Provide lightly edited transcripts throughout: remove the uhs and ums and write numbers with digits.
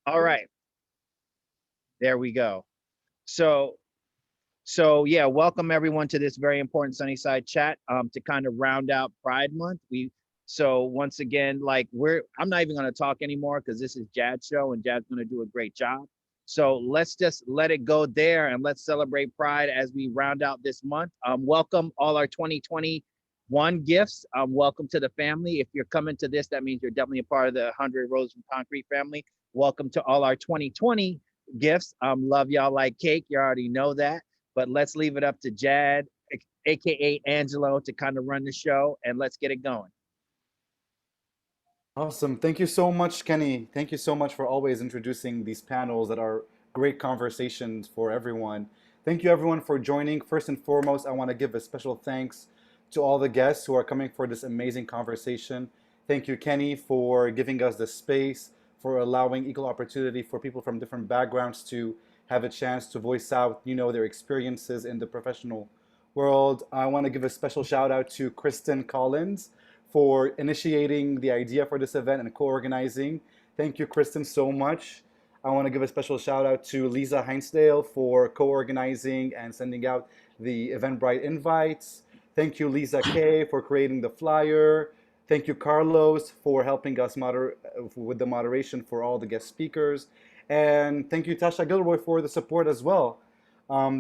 All right, there we go. So, so welcome everyone to this very important Sunnyside chat. To kind of round out Pride Month. So once again, like I'm not even going to talk anymore because this is Jad's show and Jad's going to do a great job. So let's just let it go there and let's celebrate Pride as we round out this month. Welcome all our 2021 gifts. Welcome to the family. If you're coming to this, that means you're definitely a part of the 100 Rows from Concrete family. Welcome to all our 2020 gifts. Love y'all like cake. You already know that. But let's leave it up to Jad, aka Angelo, to kind of run the show and let's get it going. Awesome. Thank you so much, Kenny. Thank you so much for always introducing these panels that are great conversations for everyone. Thank you, everyone, for joining. First and foremost, I want to give a special thanks to all the guests who are coming for this amazing conversation. Thank you, Kenny, for giving us the space, for allowing equal opportunity for people from different backgrounds to have a chance to voice out, their experiences in the professional world. I want to give a special shout out to Kristen Collins for initiating the idea for this event and co-organizing. Thank you, Kristen, so much. I want to give a special shout out to Lisa Heinsdale for co-organizing and sending out the Eventbrite invites. Thank you, Lisa Kay, for creating the flyer. Thank you, Carlos, for helping us with the moderation for all the guest speakers. And thank you, Tasha Gilroy, for the support as well.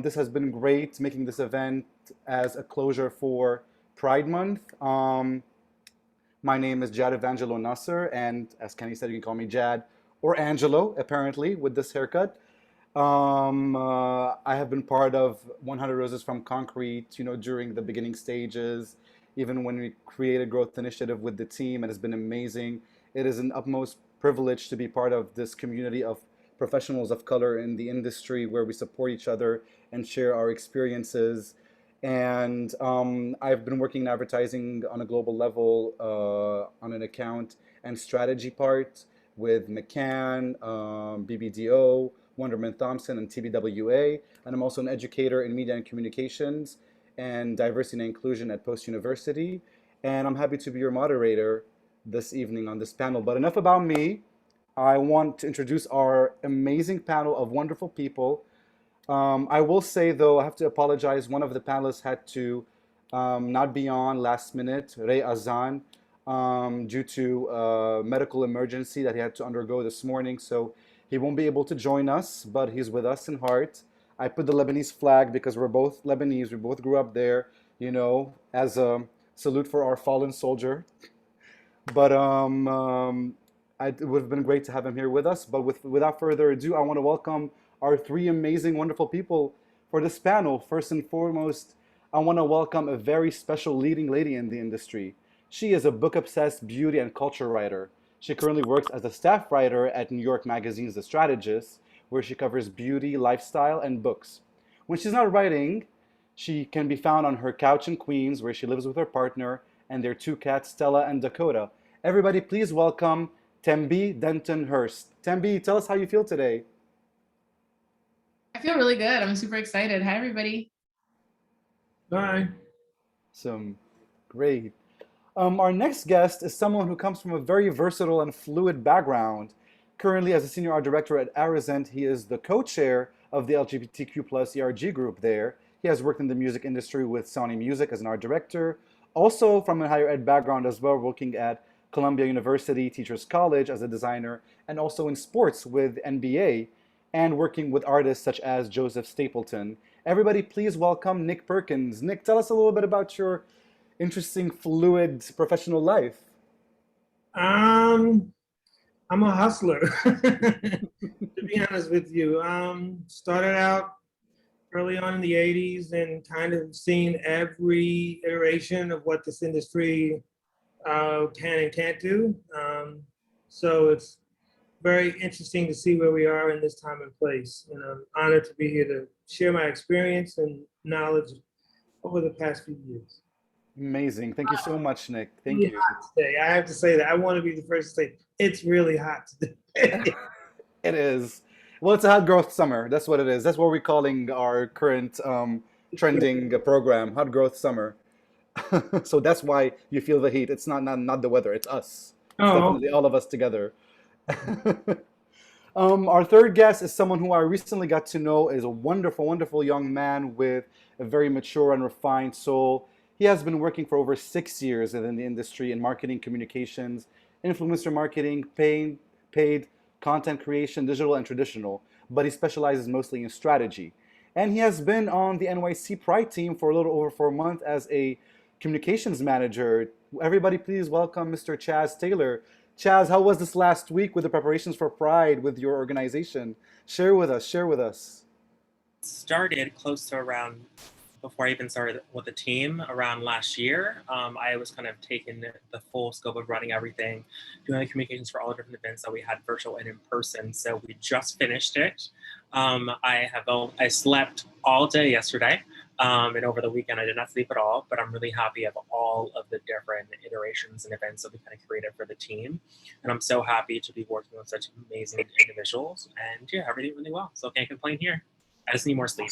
This has been great, making this event as a closure for Pride Month. My name is Jad Evangelo Nasser, and as Kenny said, you can call me Jad or Angelo, apparently, with this haircut. I have been part of 100 Roses from Concrete, during the beginning stages, even when we created Growth Initiative with the team, and it's been amazing. It is an utmost privilege to be part of this community of professionals of color in the industry where we support each other and share our experiences. And I've been working in advertising on a global level on an account and strategy part with McCann, BBDO, Wonderman Thompson, and TBWA. And I'm also an educator in media and communications and diversity and inclusion at Post University. And I'm happy to be your moderator this evening on this panel. But enough about me. I want to introduce our amazing panel of wonderful people. I will say, though, I have to apologize. One of the panelists had to not be on last minute, Ray Azan, due to a medical emergency that he had to undergo this morning. So he won't be able to join us, but he's with us in heart. I put the Lebanese flag because we're both Lebanese. We both grew up there, as a salute for our fallen soldier. But it would have been great to have him here with us. But without further ado, I want to welcome our three amazing, wonderful people for this panel. First and foremost, I want to welcome a very special leading lady in the industry. She is a book-obsessed beauty and culture writer. She currently works as a staff writer at New York Magazine's The Strategist, where she covers beauty, lifestyle, and books. When she's not writing, she can be found on her couch in Queens, where she lives with her partner and their two cats, Stella and Dakota. Everybody, please welcome Tembi Denton Hurst. Tembi, tell us how you feel today. I feel really good. I'm super excited. Hi, everybody. Bye. Some great. Our next guest is someone who comes from a very versatile and fluid background. Currently, as a senior art director at Arizent, he is the co-chair of the LGBTQ plus ERG group there. He has worked in the music industry with Sony Music as an art director, also from a higher ed background as well, working at Columbia University Teachers College as a designer, and also in sports with NBA, and working with artists such as Joseph Stapleton. Everybody, please welcome Nick Perkins. Nick, tell us a little bit about your interesting, fluid professional life. I'm a hustler, to be honest with you. Started out early on in the 80s and kind of seen every iteration of what this industry can and can't do. So it's very interesting to see where we are in this time and place. And I'm honored to be here to share my experience and knowledge over the past few years. Amazing. Thank you so much, Nick. Thank Really you. hot today. I have to say that. I want to be the first to say it's really hot today. It is. Well, it's a hot growth summer. That's what it is. That's what we're calling our current trending program, Hot Growth Summer. So that's why you feel the heat. It's not the weather, it's us. It's Oh, definitely all of us together. Our third guest is someone who I recently got to know is a wonderful, wonderful young man with a very mature and refined soul. He has been working for over 6 years within the industry in marketing, communications, influencer marketing, paid content creation, digital and traditional, but he specializes mostly in strategy. And he has been on the NYC Pride team for a little over 4 months as a communications manager. Everybody, please welcome Mr. Chaz Taylor. Chaz, how was this last week with the preparations for Pride with your organization? Share with us, share with us. Started close to around before I even started with the team around last year. I was kind of taking the full scope of running everything, doing the communications for all the different events that we had virtual and in person. So we just finished it. I slept all day yesterday. And over the weekend, I did not sleep at all, but I'm really happy of all of the different iterations and events that we kind of created for the team. And I'm so happy to be working with such amazing individuals, and yeah, everything really well. So can't complain here. I just need more sleep.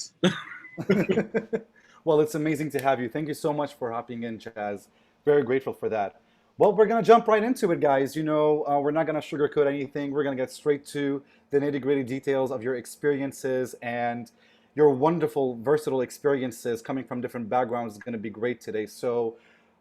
Well, it's amazing to have you. Thank you so much for hopping in, Chaz. Very grateful for that. Well, we're going to jump right into it, guys. We're not going to sugarcoat anything. We're going to get straight to the nitty-gritty details of your experiences, and your wonderful, versatile experiences coming from different backgrounds is going to be great today. So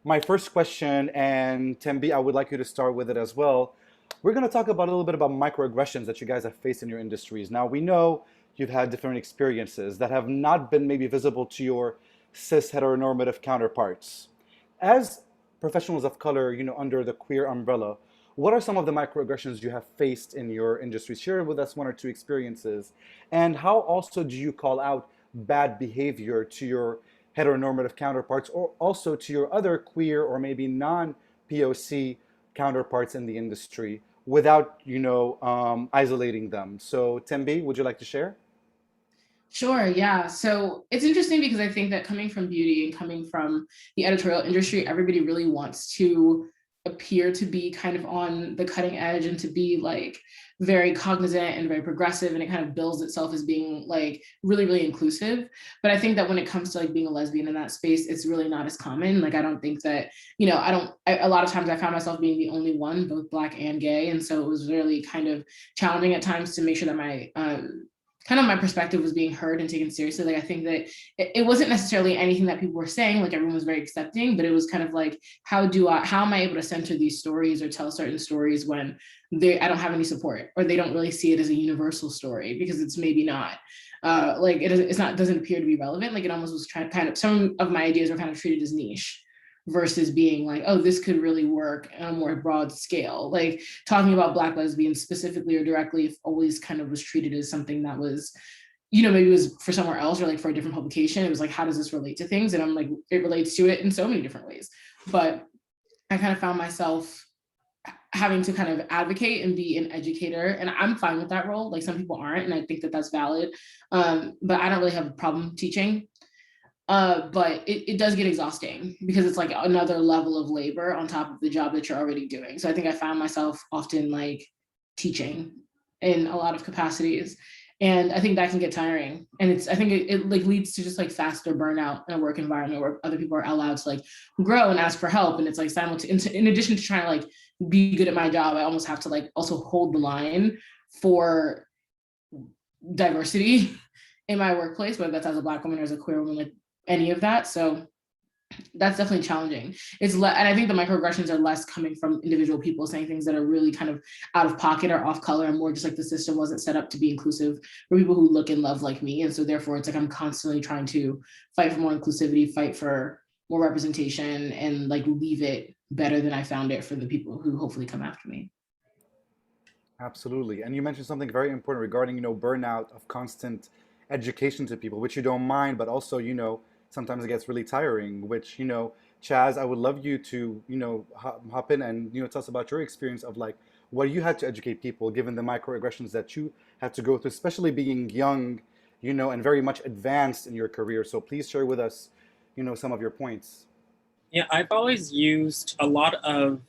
my first question, and Tembi, I would like you to start with it as well. We're going to talk about a little bit about microaggressions that you guys have faced in your industries. Now, we know you've had different experiences that have not been maybe visible to your cis heteronormative counterparts. As professionals of color, under the queer umbrella, what are some of the microaggressions you have faced in your industry? Share with us one or two experiences. And how also do you call out bad behavior to your heteronormative counterparts, or also to your other queer or maybe non-POC counterparts in the industry without, isolating them? So Tembi, would you like to share? Sure, yeah. So it's interesting because I think that coming from beauty and coming from the editorial industry, everybody really wants to appear to be kind of on the cutting edge and to be like very cognizant and very progressive, and it kind of bills itself as being like really, really inclusive. But I think that when it comes to like being a lesbian in that space, it's really not as common. Like, I don't think that, a lot of times I found myself being the only one, both Black and gay. And so it was really kind of challenging at times to make sure that my perspective was being heard and taken seriously. Like, I think that it wasn't necessarily anything that people were saying, like everyone was very accepting, but it was kind of like, how am I able to center these stories or tell certain stories when I don't have any support, or they don't really see it as a universal story because it's maybe not. Doesn't appear to be relevant. Like, it almost was some of my ideas were kind of treated as niche versus being like, oh, this could really work on a more broad scale. Like, talking about Black lesbians specifically or directly always kind of was treated as something that was, maybe it was for somewhere else or like for a different publication. It was like, how does this relate to things? And I'm like, it relates to it in so many different ways. But I kind of found myself having to kind of advocate and be an educator, and I'm fine with that role. Like, some people aren't, and I think that that's valid. But I don't really have a problem teaching. But it does get exhausting because it's like another level of labor on top of the job that you're already doing. So I think I found myself often like teaching in a lot of capacities. And I think that can get tiring. And I think it like leads to just like faster burnout in a work environment where other people are allowed to like grow and ask for help. And it's like in addition to trying to like be good at my job, I almost have to like also hold the line for diversity in my workplace, whether that's as a Black woman or as a queer woman, like any of that. So that's definitely challenging. And I think the microaggressions are less coming from individual people saying things that are really kind of out of pocket or off color, and more just like the system wasn't set up to be inclusive for people who look and love like me. And so therefore it's like I'm constantly trying to fight for more inclusivity, fight for more representation, and like leave it better than I found it for the people who hopefully come after me. Absolutely. And you mentioned something very important regarding, burnout of constant education to people, which you don't mind, but also, sometimes it gets really tiring, which, Chaz, I would love you to, hop in and, tell us about your experience of like what you had to educate people given the microaggressions that you had to go through, especially being young, and very much advanced in your career. So please share with us, some of your points. Yeah, I've always used a lot of,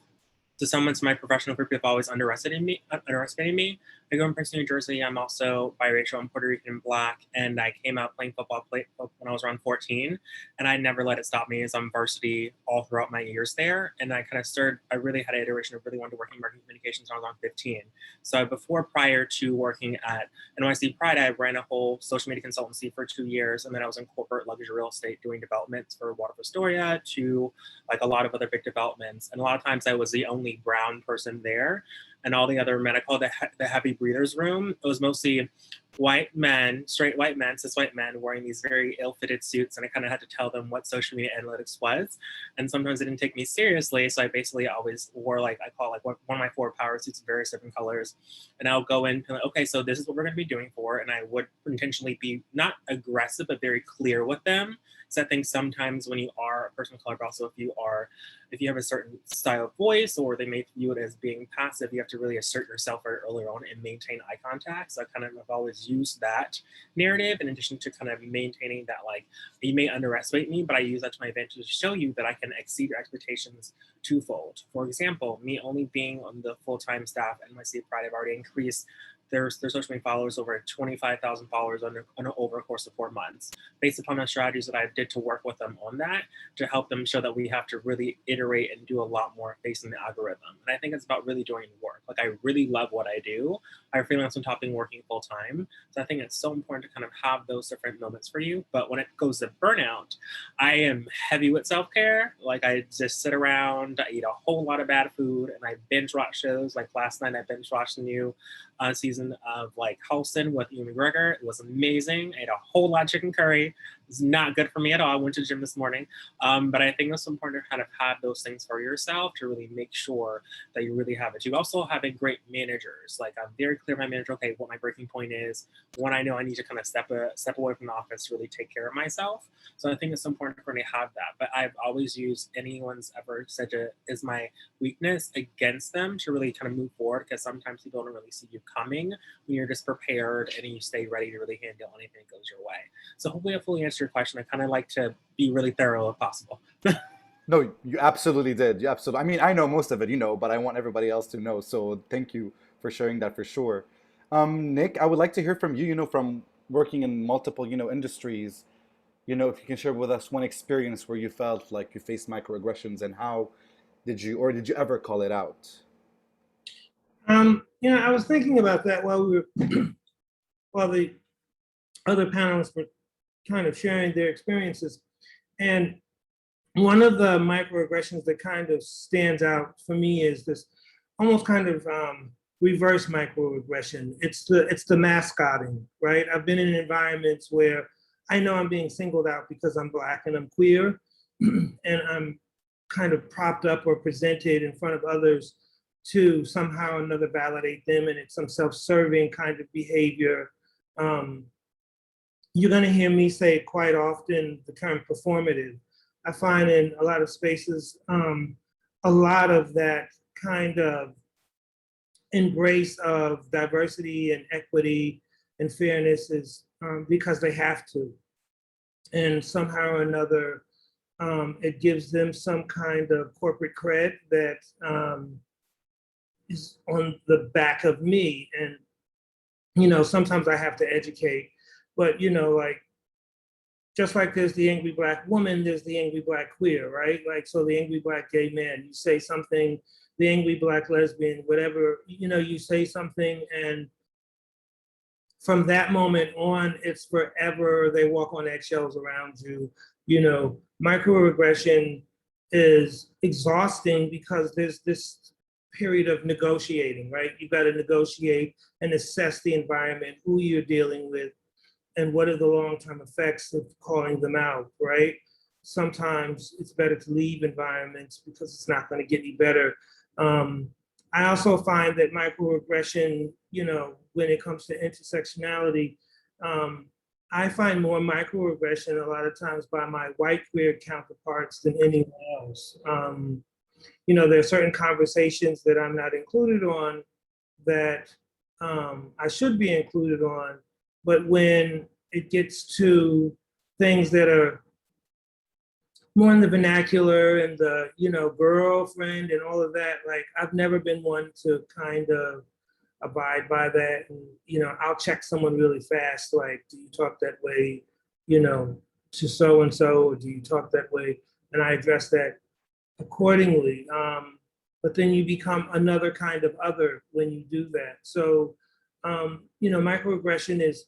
to some of my professional group have always underestimated me. I I grew up in Princeton, New Jersey. I'm also biracial. I'm Puerto Rican and Black. And I came out playing football when I was around 14. And I never let it stop me as I'm varsity all throughout my years there. And I kind of I really had an iteration of really wanted to work in marketing communications when I was around 15. So prior to working at NYC Pride, I ran a whole social media consultancy for 2 years. And then I was in corporate luxury real estate doing developments for Water Astoria to like a lot of other big developments. And a lot of times I was the only brown person there. And all the other men, I call it the heavy breathers room. It was mostly white men, straight white men, cis white men wearing these very ill-fitted suits. And I kind of had to tell them what social media analytics was. And sometimes they didn't take me seriously. So I basically always wore I call it one of my 4 power suits of various different colors. And I'll go in and like, okay, so this is what we're gonna be doing for. And I would intentionally be not aggressive, but very clear with them. So I think sometimes when you are a person of color, but also if you have a certain style of voice or they may view it as being passive, you have to really assert yourself very early on and maintain eye contact. So I kind of have always used that narrative in addition to kind of maintaining that, like, you may underestimate me, but I use that to my advantage to show you that I can exceed your expectations twofold. For example, me only being on the full-time staff at NYC Pride, I've already increased their social media followers over 25,000 followers over a course of 4 months, based upon the strategies that I did to work with them on that, to help them show that we have to really iterate and do a lot more based on the algorithm. And I think it's about really doing work. Like, I really love what I do. I freelance on top of working full time. So I think it's so important to kind of have those different moments for you. But when it goes to burnout, I am heavy with self-care. Like, I just sit around, I eat a whole lot of bad food, and I binge watch shows. Like last night, I binge watched the new season of like Halston with Ewan McGregor. It was amazing. I ate a whole lot of chicken curry. It's not good for me at all. I went to the gym this morning. But I think it's important to kind of have those things for yourself to really make sure that you really have it. You also have a great managers. Like, I'm very clear with my manager, okay, what my breaking point is, when I know I need to kind of step away from the office to really take care of myself. So I think it's important for me to have that. But I've always used anyone's ever said is my weakness against them to really kind of move forward, because sometimes people don't really see you coming when you're just prepared and you stay ready to really handle anything that goes your way. So hopefully I fully answered your question. I kind of like to be really thorough if possible. No, you absolutely did. You absolutely. I mean, I know most of it, but I want everybody else to know. So thank you for sharing that for sure. Nick, I would like to hear from you, from working in multiple, industries, if you can share with us one experience where you felt like you faced microaggressions, and how did you ever call it out? I was thinking about that while the other panelists were kind of sharing their experiences. And one of the microaggressions that kind of stands out for me is this almost kind of reverse microaggression. It's the mascotting, right? I've been in environments where I know I'm being singled out because I'm Black and I'm queer, and I'm kind of propped up or presented in front of others to somehow or another validate them, and it's some self-serving kind of behavior. You're going to hear me say quite often the term performative. I find in a lot of spaces, a lot of that kind of embrace of diversity and equity and fairness is because they have to. And somehow or another, it gives them some kind of corporate cred that is on the back of me. And, sometimes I have to educate, but, like, just like there's the angry Black woman, there's the angry Black queer, right? Like, so the angry Black gay man, you say something, the angry Black lesbian, whatever, you say something, and from that moment on, it's forever, they walk on eggshells around you. Microaggression is exhausting because there's this period of negotiating, right? You've got to negotiate and assess the environment, who you're dealing with, and what are the long-term effects of calling them out, right? Sometimes it's better to leave environments because it's not going to get any better. I also find that microaggression, when it comes to intersectionality, I find more microaggression a lot of times by my white queer counterparts than anyone else. There are certain conversations that I'm not included on that I should be included on, but when it gets to things that are more in the vernacular and the, girlfriend and all of that, like, I've never been one to kind of abide by that. And, you know, I'll check someone really fast, like, do you talk that way, you know, to so-and-so, or do you talk that way? And I address that accordingly. But then you become another kind of other when you do that. So, you know, microaggression is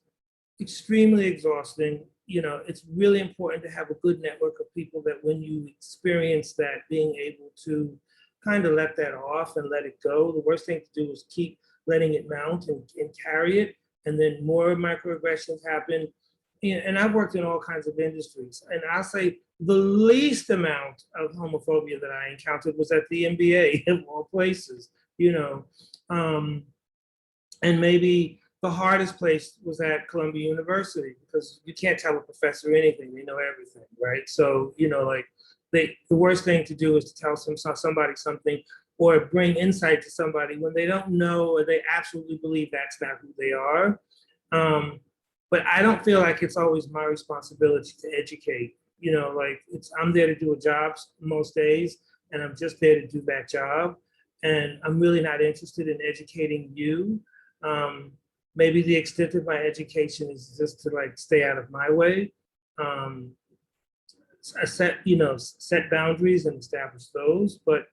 extremely exhausting. You know, it's really important to have a good network of people that when you experience that, being able to kind of let that off and let it go. The worst thing to do is keep letting it mount and carry it. And then more microaggressions happen. And I've worked in all kinds of industries. And I'll say the least amount of homophobia that I encountered was at the NBA of all places, you know. And maybe the hardest place was at Columbia University, because you can't tell a professor anything, they know everything, right? So, you know, like the worst thing to do is to tell somebody something or bring insight to somebody when they don't know or they absolutely believe that's not who they are. But I don't feel like it's always my responsibility to educate. You know, like I'm there to do a job most days, and I'm just there to do that job. And I'm really not interested in educating you. Maybe the extent of my education is just to like stay out of my way. I set boundaries and establish those. But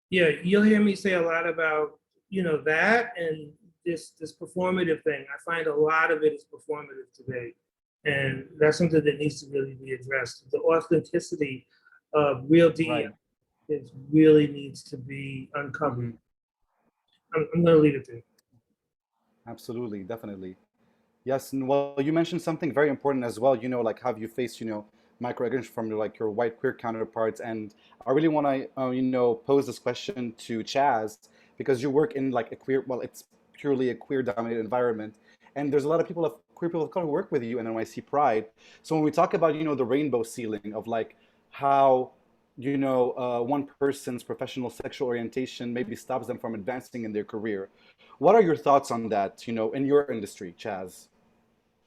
yeah, you'll hear me say a lot about, you know, that and this performative thing. I find a lot of it is performative today. And that's something that needs to really be addressed. The authenticity of real DEI really needs to be uncovered. I'm going to leave it there. Absolutely, definitely. Yes, and well, you mentioned something very important as well, you know, like have you faced, you know, microaggression from like your white queer counterparts? And I really want to, you know, pose this question to Chaz, because you work in like a queer, well, it's purely a queer dominated environment. And there's a lot of people of queer people of color who work with you in NYC Pride. So when we talk about, you know, the rainbow ceiling of like how, you know, one person's professional sexual orientation maybe stops them from advancing in their career. What are your thoughts on that, you know, in your industry, Chaz?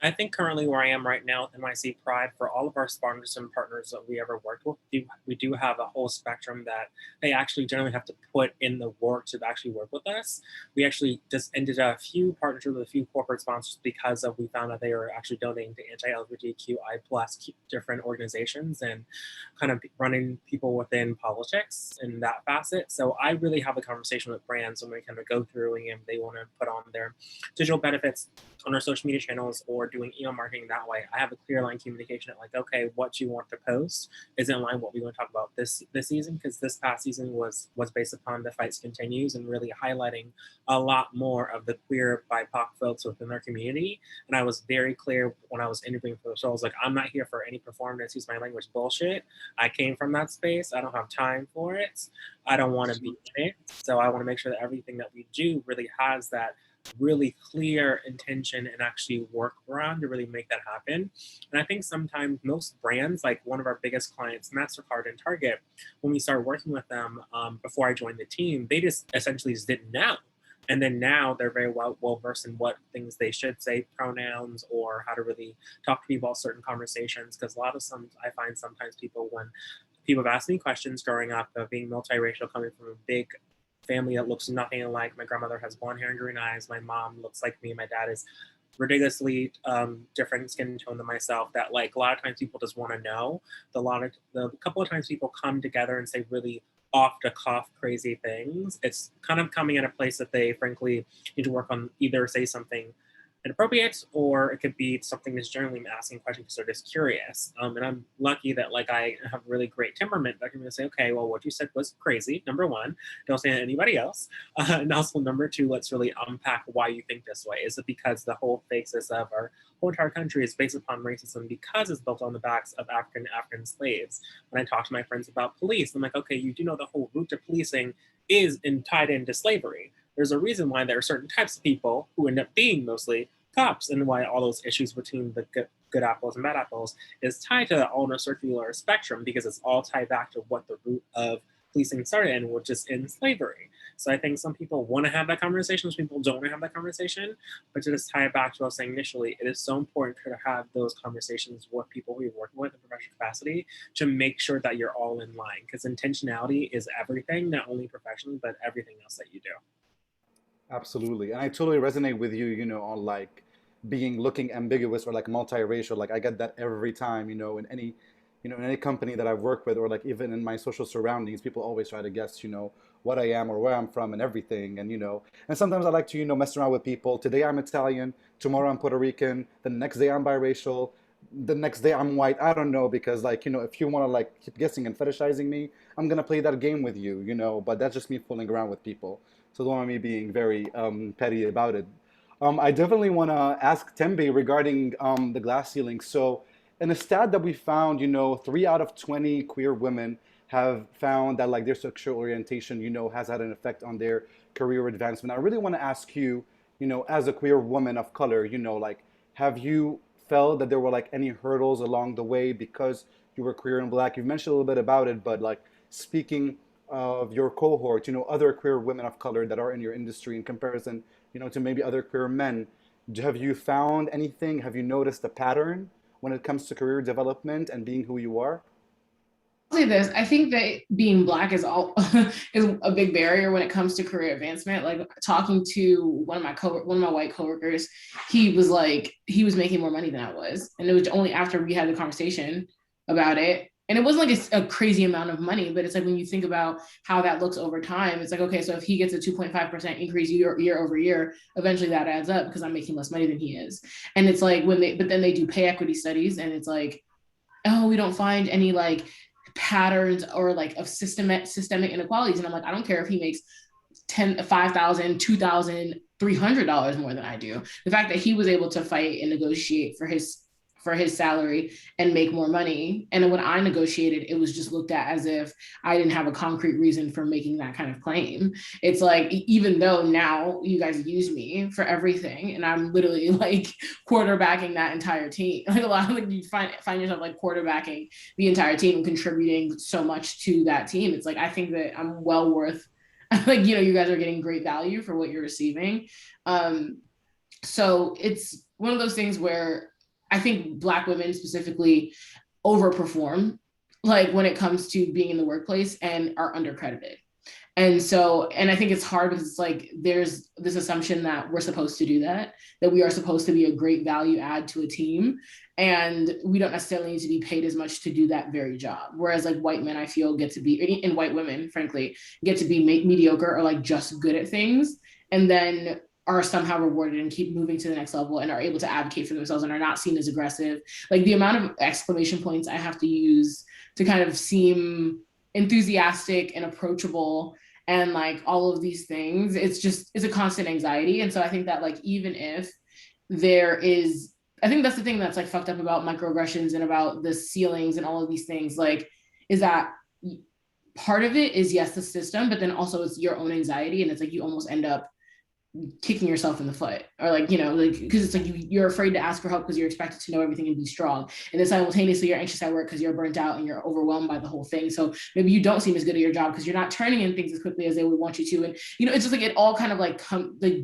I think currently where I am right now with NYC Pride, for all of our sponsors and partners that we ever worked with, we do have a whole spectrum that they actually generally have to put in the work to actually work with us. We actually just ended a few partnerships with a few corporate sponsors because of we found that they were actually donating to anti-LGBTQI plus different organizations and kind of running people within politics in that facet. So I really have a conversation with brands when we kind of go through and they want to put on their digital benefits on our social media channels or doing email marketing that way. I have a clear line communication at like, okay, what you want to post is in line what we want to talk about this season, because this past season was based upon the fights continues and really highlighting a lot more of the queer BIPOC folks within our community. And I was very clear when I was interviewing for the show. I was like, I'm not here for any performance, use my language bullshit. I came from that space. I don't have time for it. I don't want to be in it. So I want to make sure that everything that we do really has that really clear intention and actually work around to really make that happen. And I think sometimes most brands, like one of our biggest clients, MasterCard and Target, when we started working with them before I joined the team, they just essentially just didn't know. And then now they're very well versed in what things they should say, pronouns, or how to really talk to people about certain conversations. Because a lot of I find sometimes when people have asked me questions growing up of being multiracial, coming from a big family that looks nothing alike. My grandmother has blonde hair and green eyes. My mom looks like me. My dad is ridiculously different skin tone than myself. That like a lot of times people just want to know. The couple of times people come together and say really off the cuff crazy things, it's kind of coming at a place that they frankly need to work on, either say something inappropriate, or it could be something that's generally asking questions because they're just curious. And I'm lucky that like I have really great temperament that can really say, okay, well, what you said was crazy. Number one, don't say it to anybody else. And also number two, let's really unpack why you think this way. Is it because the whole basis of our whole entire country is based upon racism because it's built on the backs of African slaves? When I talk to my friends about police, I'm like, okay, you do know the whole root to policing is tied into slavery. There's a reason why there are certain types of people who end up being mostly cops, and why all those issues between the good apples and bad apples is tied to on a circular spectrum, because it's all tied back to what the root of policing started in, which is in slavery. So I think some people want to have that conversation, some people don't want to have that conversation, but to just tie it back to what I was saying initially, it is so important to have those conversations with people we work with in professional capacity to make sure that you're all in line, because intentionality is everything, not only professionally, but everything else that you do. Absolutely. And I totally resonate with you, on like being looking ambiguous or like multiracial. Like I get that every time, in any company that I've worked with or like even in my social surroundings, people always try to guess, what I am or where I'm from and everything. And sometimes I like to, mess around with people. Today I'm Italian, tomorrow I'm Puerto Rican, the next day I'm biracial, the next day I'm white. I don't know because like, if you want to like keep guessing and fetishizing me, I'm gonna play that game with you, but that's just me fooling around with people. So don't mind me being very petty about it. I definitely want to ask Tembe regarding the glass ceiling. So, in a stat that we found, 3 out of 20 queer women have found that like their sexual orientation, has had an effect on their career advancement. I really want to ask you, as a queer woman of color, like, have you felt that there were like any hurdles along the way because you were queer and black? You've mentioned a little bit about it, but like speaking of your cohort, other queer women of color that are in your industry in comparison, to maybe other queer men. Have you found anything? Have you noticed a pattern when it comes to career development and being who you are? I'll say this, I think that being Black is all is a big barrier when it comes to career advancement. Like talking to one of my white coworkers, he was like, he was making more money than I was. And it was only after we had the conversation about it. And it wasn't like a crazy amount of money, but it's like when you think about how that looks over time, it's like, okay, so if he gets a 2.5% increase year over year, eventually that adds up because I'm making less money than he is. And it's like but then they do pay equity studies and it's like, oh, we don't find any like patterns or like of systemic inequalities. And I'm like, I don't care if he makes 10, 5,000, 2,000, $300 more than I do. The fact that he was able to fight and negotiate for his salary and make more money. And when I negotiated, it was just looked at as if I didn't have a concrete reason for making that kind of claim. It's like, even though now you guys use me for everything and I'm literally like quarterbacking that entire team. Like a lot of like you find yourself like quarterbacking the entire team and contributing so much to that team. It's like, I think that I'm well worth like, you guys are getting great value for what you're receiving. So it's one of those things where I think Black women specifically overperform, like when it comes to being in the workplace and are undercredited. And I think it's hard because it's like there's this assumption that we're supposed to do that we are supposed to be a great value add to a team. And we don't necessarily need to be paid as much to do that very job. Whereas like white men, I feel get to be, and white women, frankly, get to be mediocre or like just good at things. And then are somehow rewarded and keep moving to the next level and are able to advocate for themselves and are not seen as aggressive. Like the amount of exclamation points I have to use to kind of seem enthusiastic and approachable and like all of these things, it's a constant anxiety. And so I think that like, even if there is, I think that's the thing that's like fucked up about microaggressions and about the ceilings and all of these things, like, is that part of it is yes, the system, but then also it's your own anxiety. And it's like, you almost end up kicking yourself in the foot or like, like, because it's like you're afraid to ask for help because you're expected to know everything and be strong. And then simultaneously you're anxious at work because you're burnt out and you're overwhelmed by the whole thing. So maybe you don't seem as good at your job because you're not turning in things as quickly as they would want you to. And, it's just like, it all kind of like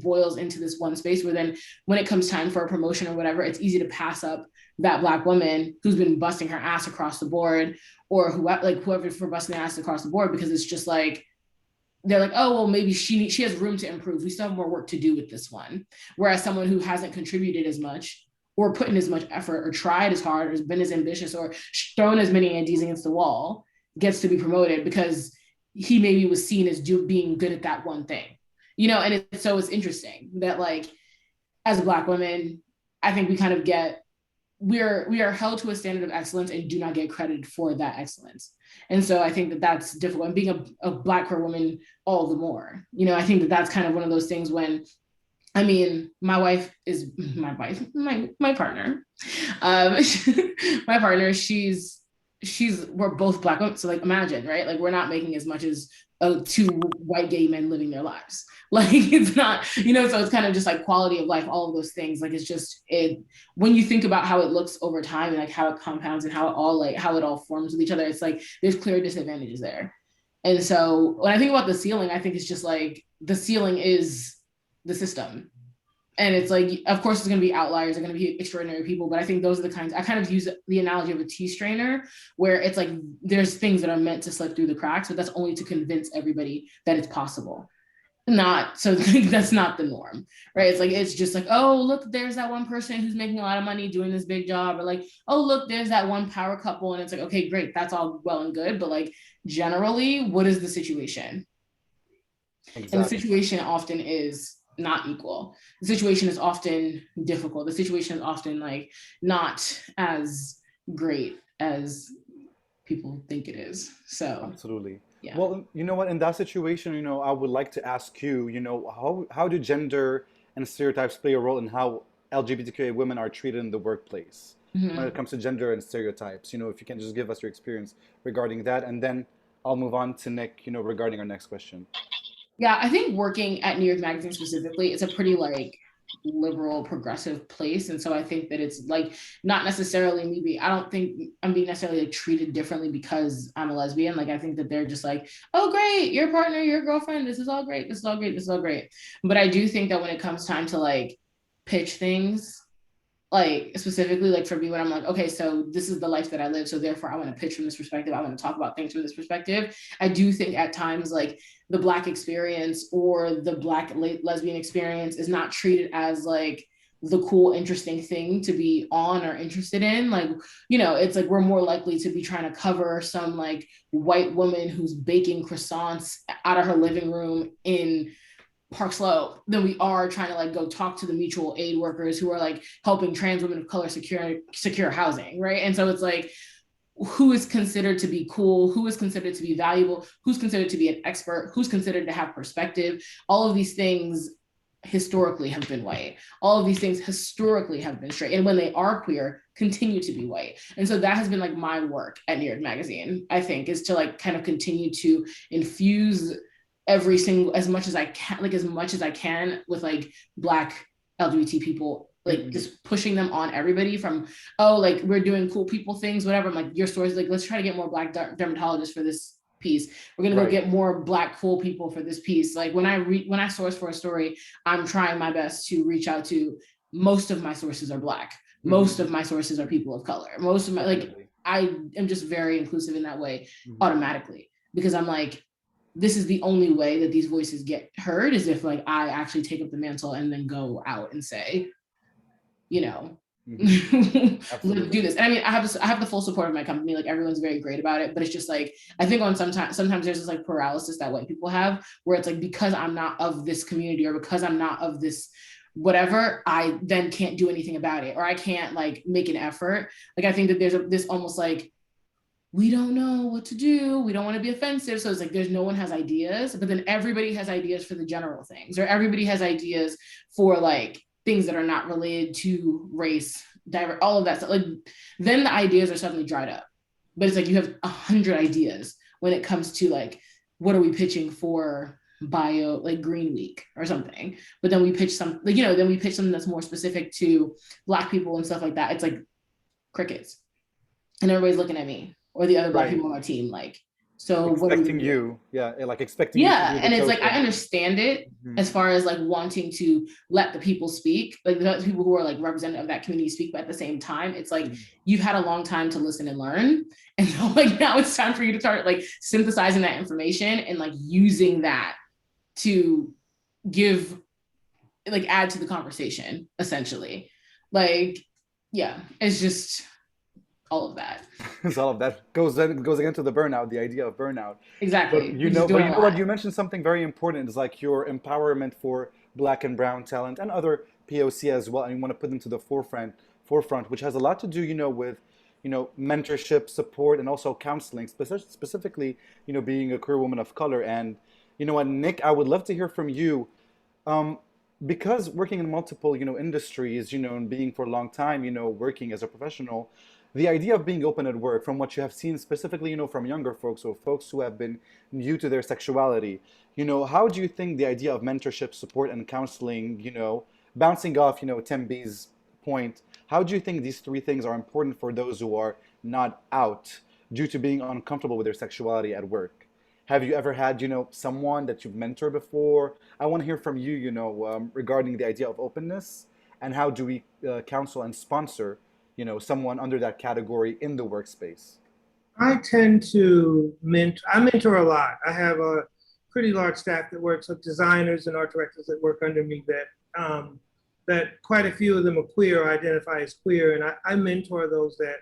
boils into this one space where then when it comes time for a promotion or whatever, it's easy to pass up that Black woman who's been busting her ass across the board or whoever for busting their ass across the board, because it's just like, they're like, oh, well, maybe she has room to improve. We still have more work to do with this one. Whereas someone who hasn't contributed as much or put in as much effort or tried as hard or has been as ambitious or thrown as many ideas against the wall gets to be promoted because he maybe was seen as being good at that one thing, and so it's interesting that like, as Black women, I think we kind of we are held to a standard of excellence and do not get credited for that excellence. And so I think that that's difficult. And being a Black queer woman, all the more, I think that that's kind of one of those things when, I mean, my partner, my partner, we're both Black women. So like, imagine, right? Like we're not making as much as two white gay men living their lives. Like it's not, so it's kind of just like quality of life, all of those things. Like it's just when you think about how it looks over time and like how it compounds and how it all forms with each other, it's like there's clear disadvantages there. And so when I think about the ceiling, I think it's just like the ceiling is the system. And it's like, of course, there's going to be outliers, are going to be extraordinary people, but I think those are the kinds, I kind of use the analogy of a tea strainer, where it's like, there's things that are meant to slip through the cracks, but that's only to convince everybody that it's possible. not so that's not the norm, right? It's like it's just like, oh look, there's that one person who's making a lot of money doing this big job, or like, oh look, there's that one power couple, and it's like, okay, great, that's all well and good, but like generally, what is the situation? And the Exactly. situation often is not equal. The situation is often difficult. The situation is often like not as great as people think it is. So Absolutely. yeah. Well, you know what, in that situation, I would like to ask you, how do gender and stereotypes play a role in how LGBTQA women are treated in the workplace when it Mhm. comes to gender and stereotypes? If you can just give us your experience regarding that, and then I'll move on to Nick, regarding our next question. Yeah, I think working at New York Magazine specifically, it's a pretty like liberal progressive place, and so I think that it's like not necessarily maybe I don't think I'm being necessarily like treated differently because I'm a lesbian. Like I think that they're just like, oh great, your partner, your girlfriend, this is all great, this is all great, this is all great. But I do think that when it comes time to like pitch things, like specifically like for me, when I'm like, okay, so this is the life that I live, so therefore I want to pitch from this perspective, I want to talk about things from this perspective. I do think at times like the Black experience or the Black lesbian experience is not treated as like the cool interesting thing to be on or interested in. Like, it's like we're more likely to be trying to cover some like white woman who's baking croissants out of her living room in Park Slope than we are trying to like go talk to the mutual aid workers who are like helping trans women of color secure housing, right? And so it's like, who is considered to be cool, who is considered to be valuable, who's considered to be an expert, who's considered to have perspective. All of these things historically have been white. All of these things historically have been straight, and when they are queer, continue to be white. And so that has been like my work at New York Magazine, I think, is to like kind of continue to infuse every single as much as I can, like as much as I can with like Black LGBT people, like Mhm. just pushing them on everybody from, oh, like we're doing cool people things, whatever. I'm like, your stories, like, let's try to get more Black dermatologists for this piece. We're gonna go Right. get more Black cool people for this piece. Like when I source for a story, I'm trying my best to reach out to most of my sources are Black. Most Hmm. of my sources are people of color. Most of my like Definitely. I am just very inclusive in that way Hmm. automatically because I'm like, this is the only way that these voices get heard is if like I actually take up the mantle and then go out and say, you know, Hmm. let's do Absolutely. this. And I mean, I have the full support of my company. Like everyone's very great about it, but it's just like I think on sometimes there's this like paralysis that white people have, where it's like because I'm not of this community or because I'm not of this whatever, I then can't do anything about it or I can't like make an effort. Like I think that there's this almost like we don't know what to do. We don't want to be offensive. So it's like there's no one has ideas, but then everybody has ideas for the general things, or everybody has ideas for like things that are not related to race, all of that stuff. Like then the ideas are suddenly dried up. But it's like you have 100 ideas when it comes to like what are we pitching for bio like green week or something, but then we pitch some like then we pitch something that's more specific to Black people and stuff like that. It's like crickets and everybody's looking at me or the other Black Right. people on my team like, so what are we Expecting gonna do? you, yeah, like expecting you to Yeah, be the and it's like I token. understand it Hmm. as far as like wanting to let the people speak, like the people who are like representative of that community speak, but at the same time it's like Hmm. you've had a long time to listen and learn, and so like now it's time for you to start like synthesizing that information and like using that to give like add to the conversation essentially. Like yeah, it's just all of that. So all of that goes again to the burnout, the idea of burnout. But Exactly, you we're just know, but doing you a know what? lot. You mentioned something very important. It's like your empowerment for Black and Brown talent and other POC as well, and you want to put them to the forefront, which has a lot to do, with, mentorship, support, and also counseling, specifically, being a queer woman of color. And you know what, Nick, I would love to hear from you. Um, because working in multiple, industries, and being for a long time, working as a professional, the idea of being open at work, from what you have seen specifically, from younger folks or folks who have been new to their sexuality, how do you think the idea of mentorship, support, and counseling, bouncing off, Tim B's point, how do you think these three things are important for those who are not out due to being uncomfortable with their sexuality at work? Have you ever had, someone that you've mentored before? I want to hear from you, regarding the idea of openness and how do we counsel and sponsor, someone under that category in the workspace. I tend to mentor. I mentor a lot. I have pretty large staff that works with designers and art directors that work under me that quite a few of them are queer or identify as queer. And I mentor those that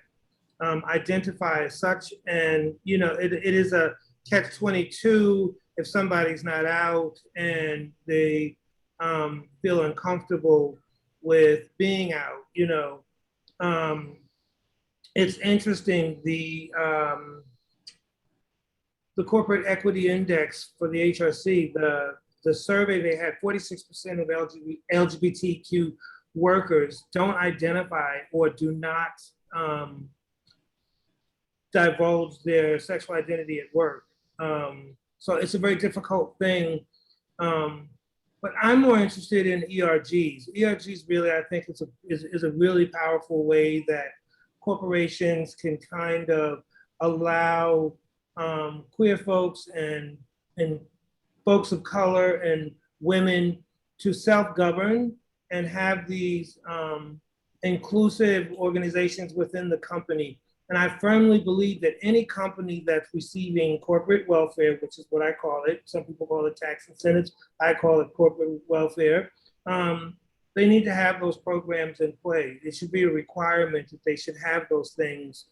identify as such. And, it is a catch-22 if somebody's not out and they feel uncomfortable with being out, It's interesting, the corporate equity index for the HRC, the survey, they had 46% of LGBTQ workers don't identify or do not divulge their sexual identity at work. So it's a very difficult thing. But I'm more interested in ERGs. ERGs really, I think, is a really powerful way that corporations can kind of allow queer folks and folks of color and women to self-govern and have these inclusive organizations within the company. And I firmly believe that any company that's receiving corporate welfare, which is what I call it, some people call it tax incentives, I call it corporate welfare, they need to have those programs in play. It should be a requirement that they should have those things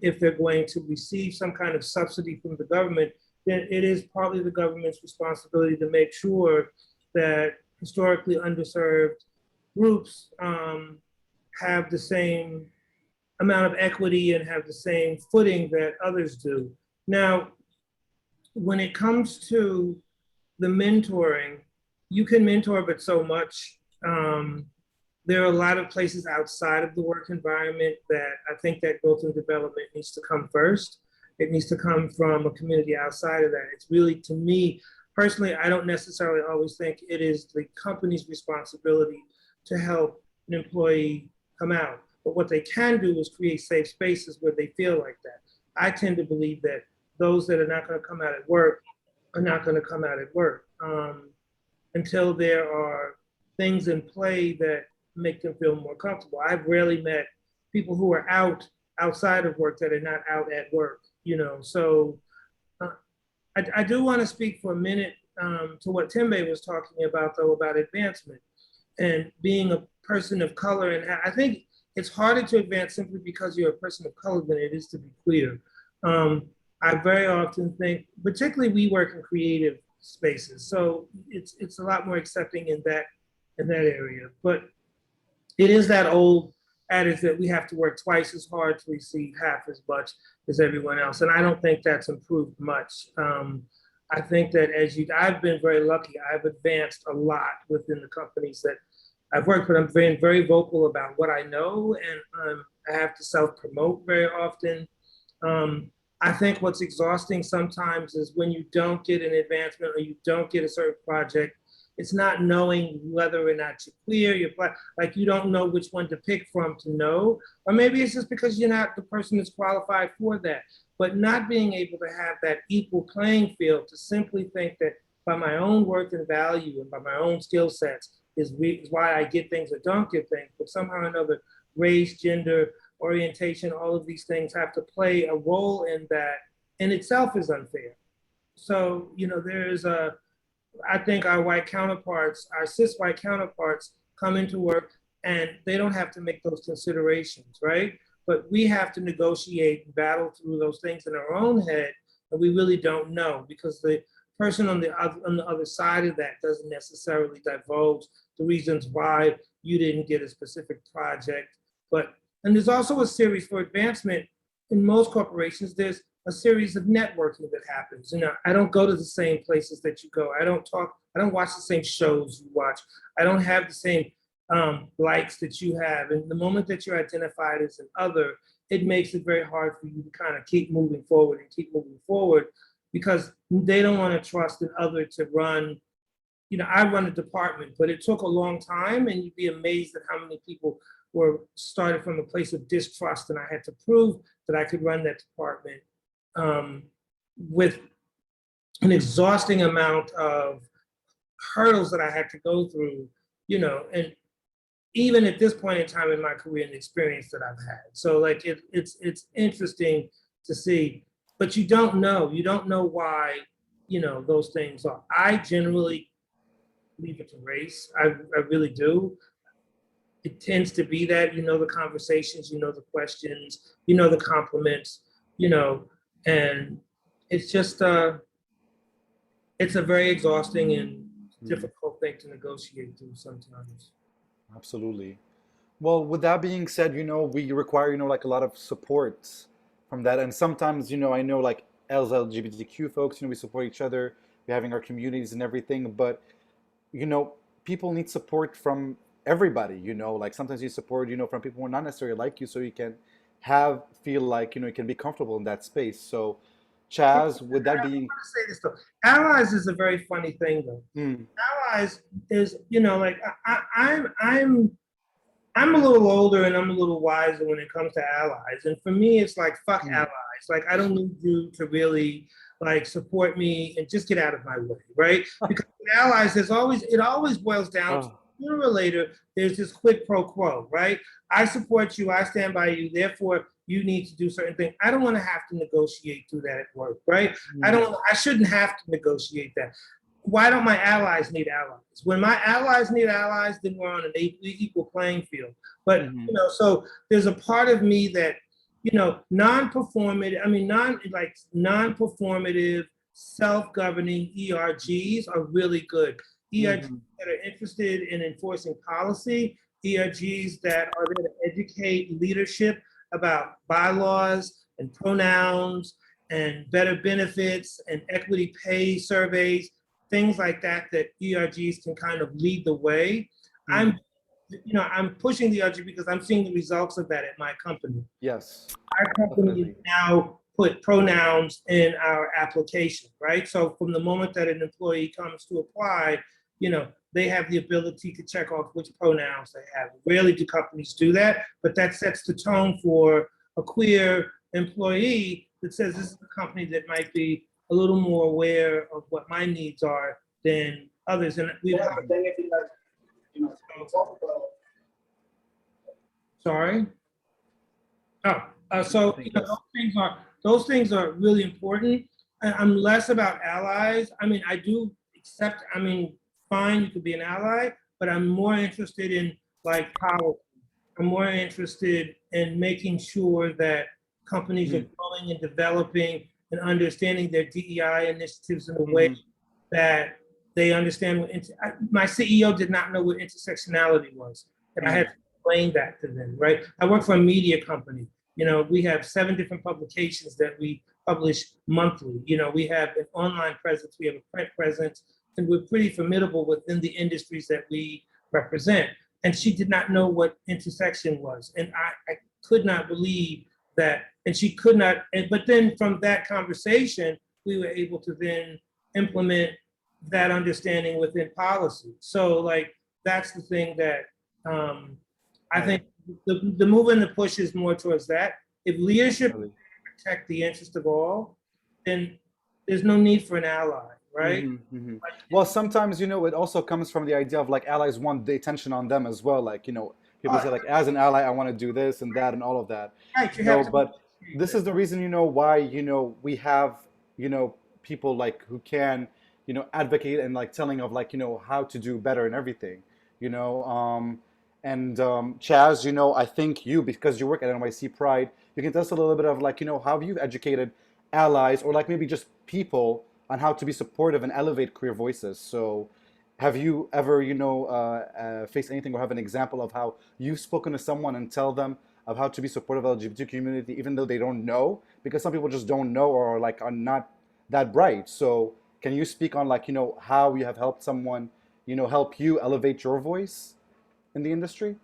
if they're going to receive some kind of subsidy from the government. Then it is partly the government's responsibility to make sure that historically underserved groups have the same amount of equity and have the same footing that others do. Now, when it comes to the mentoring, you can mentor, but so much. There are a lot of places outside of the work environment that I think that growth and development needs to come first. It needs to come from a community outside of that. It's really, to me, personally, I don't necessarily always think it is the company's responsibility to help an employee come out. But what they can do is create safe spaces where they feel like that. I tend to believe that those that are not going to come out at work are not going to come out at work until there are things in play that make them feel more comfortable. I've rarely met people who are outside of work that are not out at work, So I do want to speak for a minute to what Tembe was talking about, though, about advancement and being a person of color. And I think it's harder to advance simply because you're a person of color than it is to be queer. I very often think, particularly we work in creative spaces, so it's a lot more accepting in that area. But it is that old adage that we have to work twice as hard to receive half as much as everyone else, and I don't think that's improved much. I think that I've been very lucky. I've advanced a lot within the companies that I've worked with. I'm very, very vocal about what I know, and I have to self-promote very often. I think what's exhausting sometimes is when you don't get an advancement or you don't get a certain project, it's not knowing whether or not you're queer, you're black, like you don't know which one to pick from to know. Or maybe it's just because you're not the person that's qualified for that. But not being able to have that equal playing field to simply think that by my own worth and value and by my own skill sets is why I get things or don't get things, but somehow or another, race, gender, orientation, all of these things have to play a role in that in itself is unfair. So, I think our white counterparts, our cis white counterparts come into work and they don't have to make those considerations, right? But we have to negotiate and battle through those things in our own head, and we really don't know because the person on the other side of that doesn't necessarily divulge the reasons why you didn't get a specific project. And there's also a series for advancement. In most corporations, there's a series of networking that happens. I don't go to the same places that you go. I don't watch the same shows you watch. I don't have the same likes that you have. And the moment that you're identified as an other, it makes it very hard for you to kind of keep moving forward because they don't want to trust an other to run. I run a department, but it took a long time, and you'd be amazed at how many people were started from a place of distrust, and I had to prove that I could run that department with an exhausting amount of hurdles that I had to go through, and even at this point in time in my career and the experience that I've had. So it's interesting to see, but you don't know why, those things are. I generally leave it to race. I really do. It tends to be that, the conversations, the questions, the compliments, and it's just, it's a very exhausting and difficult thing to negotiate through sometimes. Absolutely. Well, with that being said, we require, like a lot of support from that. And sometimes, I know like as LGBTQ folks, we support each other, we're having our communities and everything, but, you know, people need support from everybody, like sometimes you support, from people who are not necessarily like you, so you can feel like, you can be comfortable in that space. So, Chaz, with that I being, want to say this though. Allies is a very funny thing though. mm, Allies is, like I'm a little older and I'm a little wiser when it comes to allies. And for me, it's like, fuck mm, allies. Like, I don't need you to really like support me and just get out of my way, right? Because with allies, it always boils down to oh, sooner or later, there's this quid pro quo, right? I support you, I stand by you, therefore you need to do certain things. I don't want to have to negotiate through that at work, right? I shouldn't have to negotiate that. Why don't my allies need allies? When my allies need allies, then we're on an equal playing field. But mhm, so there's a part of me that, non-performative, self-governing ERGs are really good. ERGs mhm, that are interested in enforcing policy, ERGs that are there to educate leadership about bylaws and pronouns and better benefits and equity pay surveys, things like that ERGs can kind of lead the way. mm, I'm pushing the ERG because I'm seeing the results of that at my company. yes, Our company definitely. now put pronouns in our application, right? So from the moment that an employee comes to apply, they have the ability to check off which pronouns they have. Rarely do companies do that, but that sets the tone for a queer employee that says this is a company that might be a little more aware of what my needs are than others. And we've had sorry. Oh, I so think yes. those things are really important. I'm less about allies. I mean, I do accept. I mean, fine, you could be an ally, but I'm more interested in like policy. I'm more interested in making sure that companies are Mm, growing and developing and understanding their DEI initiatives in a way mhm, that they understand what my CEO did not know what intersectionality was, and I had mm, to explain that to them. Right? I work for a media company. We have 7 different publications that we publish monthly. We have an online presence, we have a print presence, and we're pretty formidable within the industries that we represent. And she did not know what intersection was, and I could not believe that. And she could not. But then from that conversation, we were able to then implement that understanding within policy. So like that's the thing that I right, think the move and the push is more towards that. If leadership definitely. protect the interest of all, then there's no need for an ally, right? Hmm, hmm. Well, sometimes, it also comes from the idea of like allies want the attention on them as well. Like, people say Oh, like, as an ally, I want to do this and that and all of that, right, you have to but appreciate this that. is the reason, why, we have, people like who can, advocate and like telling of like, how to do better and everything, you know, and Chaz, I think because you work at NYC Pride, you can tell us a little bit of like, how you've educated allies or like maybe just people on how to be supportive and elevate queer voices. So, have you ever, faced anything or have an example of how you've spoken to someone and tell them of how to be supportive of the LGBT community, even though they don't know? Because some people just don't know or like are not that bright. So, can you speak on like, how you have helped someone, help you elevate your voice in the industry?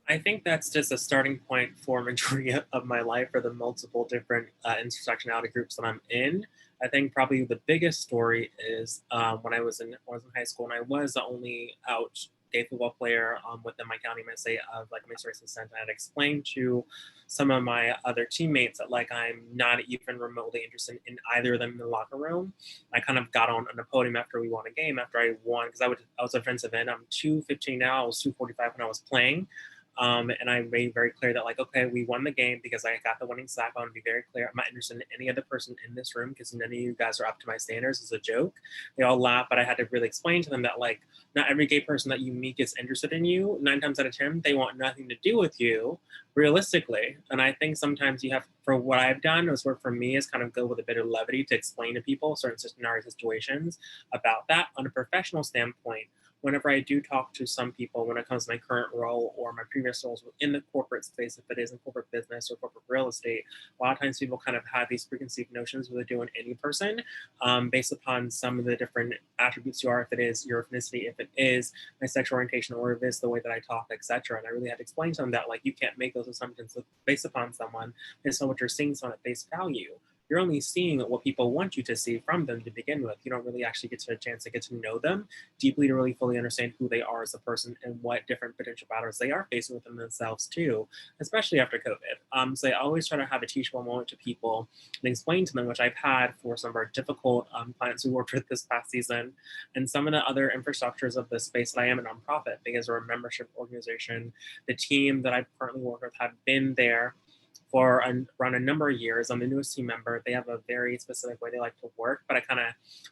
I think that's just a starting point for majority of my life for the multiple different intersectionality groups that I'm in. I think probably the biggest story is when I was in high school and I was the only out gay football player within my county, my state of like mixed race descent. And I'd explained to some of my other teammates that like I'm not even remotely interested in either of them in the locker room. I kind of got on the podium after we won a game, after I won, because I was a defensive end. I'm 215 now. I was 245 when I was playing. And I made very clear that, like, okay, we won the game because I got the winning sack. I want to be very clear. I'm not interested in any other person in this room because none of you guys are up to my standards. It's a joke. They all laugh, but I had to really explain to them that, like, not every gay person that you meet is interested in you. 9 times out of 10, they want nothing to do with you, realistically. And I think sometimes you have, for what I've done, is work for me is kind of go with a bit of levity to explain to people certain scenario situations about that. On a professional standpoint, whenever I do talk to some people when it comes to my current role or my previous roles within the corporate space, if it is in corporate business or corporate real estate, a lot of times people kind of have these preconceived notions when they're doing any person based upon some of the different attributes you are, if it is your ethnicity, if it is my sexual orientation, or if it's the way that I talk, etc. And I really had to explain to them that, like, you can't make those assumptions based upon someone based on what you're seeing someone at face value. You're only seeing what people want you to see from them to begin with. You don't really actually get to a chance to get to know them deeply to really fully understand who they are as a person and what different potential battles they are facing within themselves too, especially after COVID. So I always try to have a teachable moment to people and explain to them, which I've had for some of our difficult clients we worked with this past season, and some of the other infrastructures of the space that I am a nonprofit because we're a membership organization. The team that I currently work with have been there for around a number of years. I'm the newest team member. They have a very specific way they like to work, but I kind of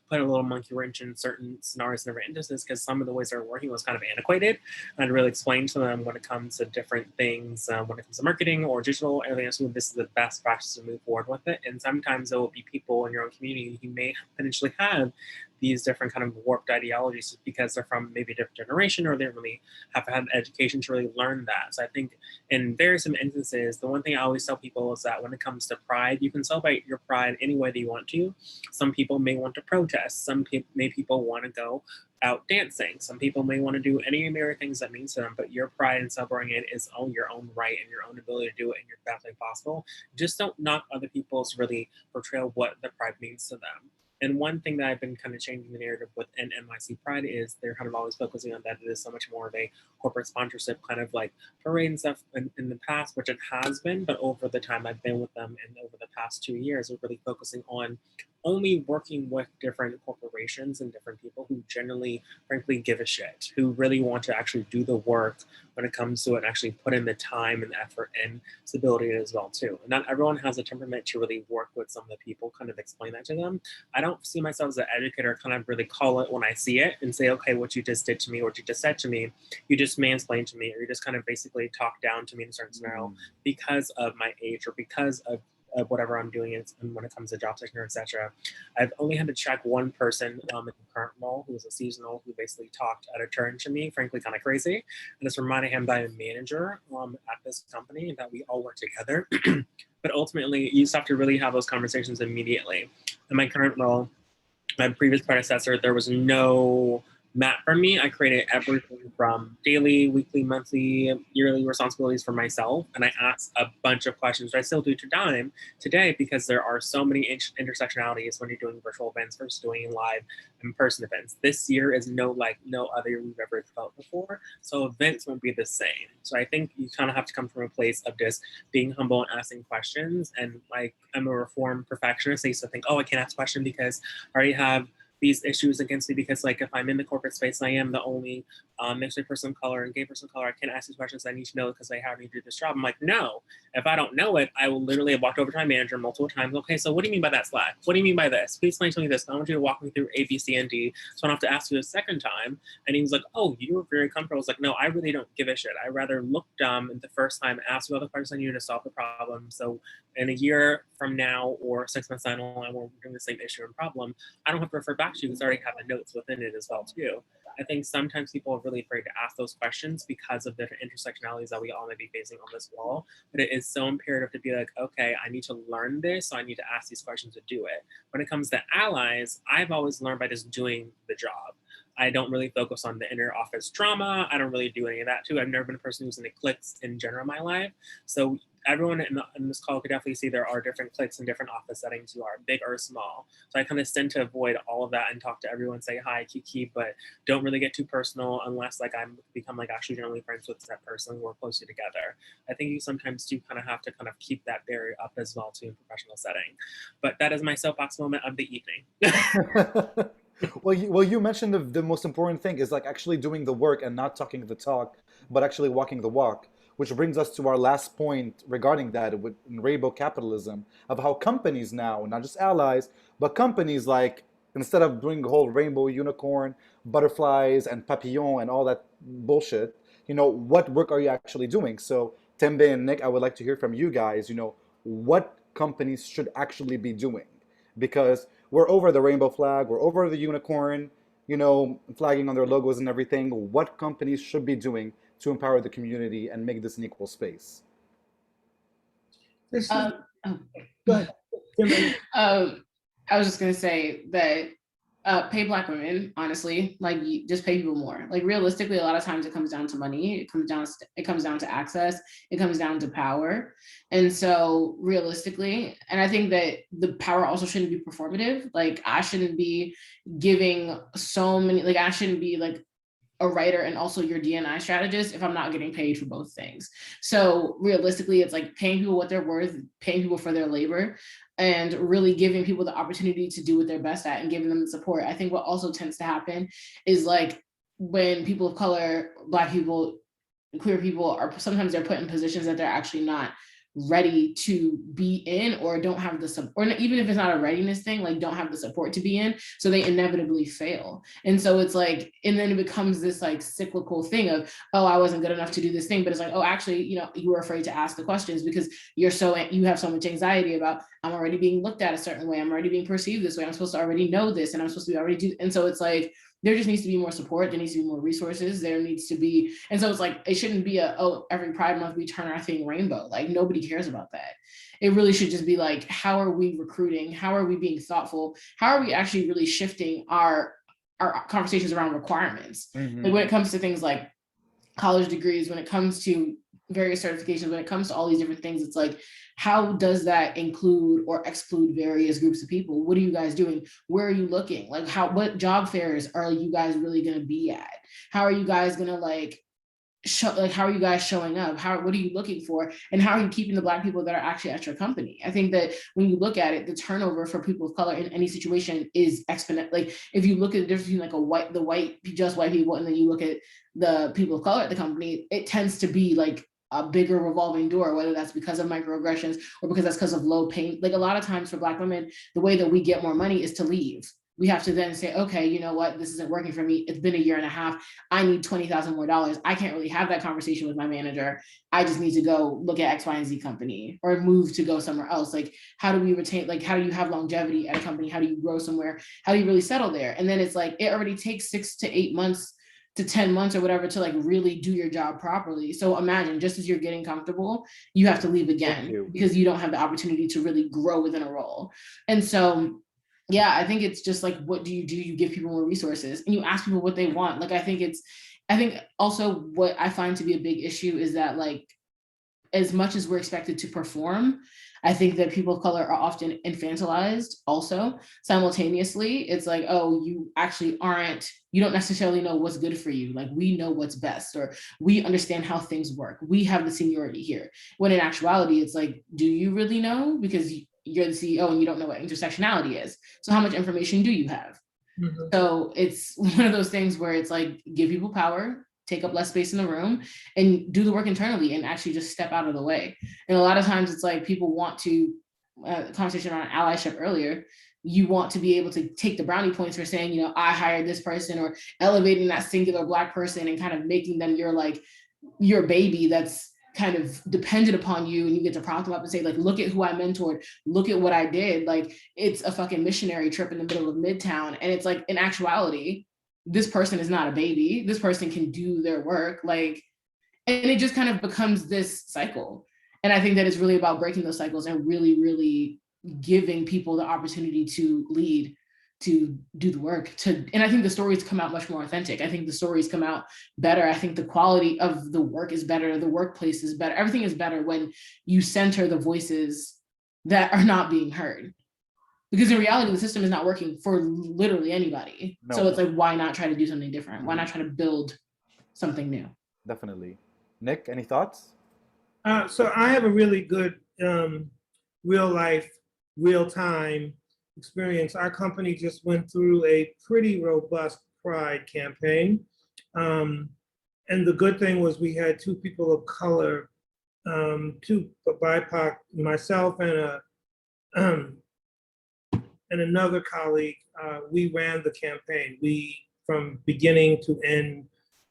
put a little monkey wrench in certain scenarios and different instances because some of the ways they're working was kind of antiquated. And I'd really explain to them when it comes to different things, when it comes to marketing or digital, everything else, this is the best practice to move forward with it. And sometimes there will be people in your own community who may potentially have these different kind of warped ideologies because they're from maybe a different generation or they don't really have had education to really learn that. So I think in various instances, the one thing I always tell people is that when it comes to pride, you can celebrate your pride any way that you want to. Some people may want to protest. Some people want to go out dancing. Some people may want to do any of the things that means to them, but your pride in celebrating it is on your own right and your own ability to do it in your best way possible. Just don't knock other people's really portrayal what the pride means to them. And one thing that I've been kind of changing the narrative with NYC Pride is they're kind of always focusing on that it is so much more of a corporate sponsorship kind of like parade and stuff in the past, which it has been, but over the time I've been with them and over the past 2 years, we're really focusing on only working with different corporations and different people who generally, frankly, give a shit, who really want to actually do the work when it comes to it and actually put in the time and effort and stability as well too. And not everyone has a temperament to really work with some of the people, kind of explain that to them. I don't see myself as an educator, kind of really call it when I see it and say, okay, what you just did to me, what you just said to me, you just mansplained to me, or you just kind of basically talk down to me in a certain scenario because of my age or because of whatever I'm doing and when it comes to job seeking, etc. I've only had to check one person in the current role who was a seasonal who basically talked out of turn to me, frankly, kind of crazy. And it's reminding him that I'm a manager at this company and that we all work together. But ultimately, you just have to really have those conversations immediately. In my current role, my previous predecessor, there was no map for me. I created everything from daily, weekly, monthly, yearly responsibilities for myself. And I asked a bunch of questions, which I still do today because there are so many intersectionalities when you're doing virtual events versus doing live in-person events. This year is no other year we've ever felt before. So events won't be the same. So I think you kind of have to come from a place of just being humble and asking questions. And like, I'm a reformed perfectionist. I used to think, oh, I can't ask questions because I already have these issues against me because like if I'm in the corporate space, I am the only mixed person of color and gay person of color. I can't ask these questions. I need to know because they have me do this job. I'm like, no, if I don't know it, I will literally have walked over to my manager multiple times. Okay, so what do you mean by that, Slack? What do you mean by this? Please explain to me this. I want you to walk me through A, B, C, and D. So I don't have to ask you a second time. And he was like, oh, you were very comfortable. I was like, no, I really don't give a shit. I rather look dumb the first time, ask you all the questions I need to solve the problem. So in a year from now or 6 months down the line, when we're doing the same issue and problem, I don't have to refer back to you because I already have the notes within it as well too. I think sometimes people are really afraid to ask those questions because of different intersectionalities that we all may be facing on this wall. But it is so imperative to be like, okay, I need to learn this, so I need to ask these questions to do it. When it comes to allies, I've always learned by just doing the job. I don't really focus on the inner office drama. I don't really do any of that too. I've never been a person who's in the cliques in general in my life. So everyone in this call could definitely see there are different cliques and different office settings who are big or small. So I kind of tend to avoid all of that and talk to everyone, say hi, kiki, but don't really get too personal unless like I'm become like actually generally friends with that person and work closely together. I think you sometimes do kind of have to kind of keep that barrier up as well too in professional setting. But that is my soapbox moment of the evening. Well, you mentioned the most important thing is like actually doing the work and not talking the talk, but actually walking the walk. which brings us to our last point regarding that with rainbow capitalism, of how companies now, not just allies, but companies, like, instead of doing the whole rainbow unicorn, butterflies and papillon and all that bullshit, what work are you actually doing? So Tembe and Nick, I would like to hear from you guys, what companies should actually be doing. Because we're over the rainbow flag, we're over the unicorn, flagging on their logos and everything. What companies should be doing to empower the community and make this an equal space? This is, Oh. go ahead. Kimberly. I was just gonna say that pay Black women, honestly, like just pay people more. Like realistically, a lot of times it comes down to money. It comes down to access. It comes down to power. And so realistically, and I think that the power also shouldn't be performative. Like I shouldn't be giving so many. Like I shouldn't be like a writer and also your D&I strategist if I'm not getting paid for both things. So realistically, it's like paying people what they're worth, paying people for their labor, and really giving people the opportunity to do what they're best at and giving them the support. I think what also tends to happen is like when people of color, Black people, queer people are sometimes they're put in positions that they're actually not ready to be in or don't have the support, or even if it's not a readiness thing, like don't have the support to be in, so they inevitably fail. And so it's like, and then it becomes this like cyclical thing of, oh, I wasn't good enough to do this thing, but it's like, oh, actually, you were afraid to ask the questions because you have so much anxiety about, I'm already being looked at a certain way, I'm already being perceived this way, I'm supposed to already know this, and I'm supposed to be already do, and so it's like, there just needs to be more support. There needs to be more resources. There needs to be, and so it's like, it shouldn't be every Pride Month we turn our thing rainbow. Like nobody cares about that. It really should just be like, how are we recruiting? How are we being thoughtful? How are we actually really shifting our conversations around requirements? Mm-hmm. Like when it comes to things like college degrees, when it comes to various certifications, when it comes to all these different things, it's like, how does that include or exclude various groups of people? What are you guys doing? Where are you looking? Like what job fairs are you guys really gonna be at? How are you guys gonna how are you guys showing up? What are you looking for? And how are you keeping the Black people that are actually at your company? I think that when you look at it, the turnover for people of color in any situation is exponential. Like if you look at the difference between just white people, and then you look at the people of color at the company, it tends to be like a bigger revolving door, whether that's because of microaggressions or because of low pay. Like a lot of times for Black women, the way that we get more money is to leave. We have to then say, okay, you know what, this isn't working for me. It's been a year and a half. I need $20,000 more. I can't really have that conversation with my manager. I just need to go look at X, Y, and Z company or move to go somewhere else. Like, how do we retain, like, how do you have longevity at a company? How do you grow somewhere? How do you really settle there? And then it's like, it already takes 6 to 8 months to 10 months or whatever to like really do your job properly. So imagine just as you're getting comfortable, you have to leave again because you don't have the opportunity to really grow within a role. And so, yeah, I think it's just like, what do? You give people more resources and you ask people what they want. Like, I think also what I find to be a big issue is that like, as much as we're expected to perform, I think that people of color are often infantilized also. Simultaneously, it's like, oh, you don't necessarily know what's good for you. Like we know what's best, or we understand how things work. We have the seniority here. When in actuality, it's like, do you really know? Because you're the CEO and you don't know what intersectionality is. So how much information do you have? Mm-hmm. So it's one of those things where it's like, give people power, take up less space in the room, and do the work internally and actually just step out of the way. And a lot of times it's like people want to, conversation around allyship earlier, you want to be able to take the brownie points for saying, I hired this person, or elevating that singular Black person and kind of making them your baby that's kind of dependent upon you, and you get to prop them up and say, like, look at who I mentored, look at what I did. Like, it's a fucking missionary trip in the middle of Midtown. And it's like, in actuality, this person is not a baby. This person can do their work. Like, and it just kind of becomes this cycle. And I think that it's really about breaking those cycles and really, really giving people the opportunity to lead, to do the work, and I think the stories come out much more authentic. I think the stories come out better. I think the quality of the work is better. The workplace is better. Everything is better when you center the voices that are not being heard. Because in reality, the system is not working for literally anybody. No. So it's like, why not try to do something different? Why not try to build something new? Definitely. Nick, any thoughts? So I have a really good real life, real time experience. Our company just went through a pretty robust Pride campaign. and the good thing was we had two people of color, two BIPOC, myself and a and another colleague. We ran the campaign. We, from beginning to end,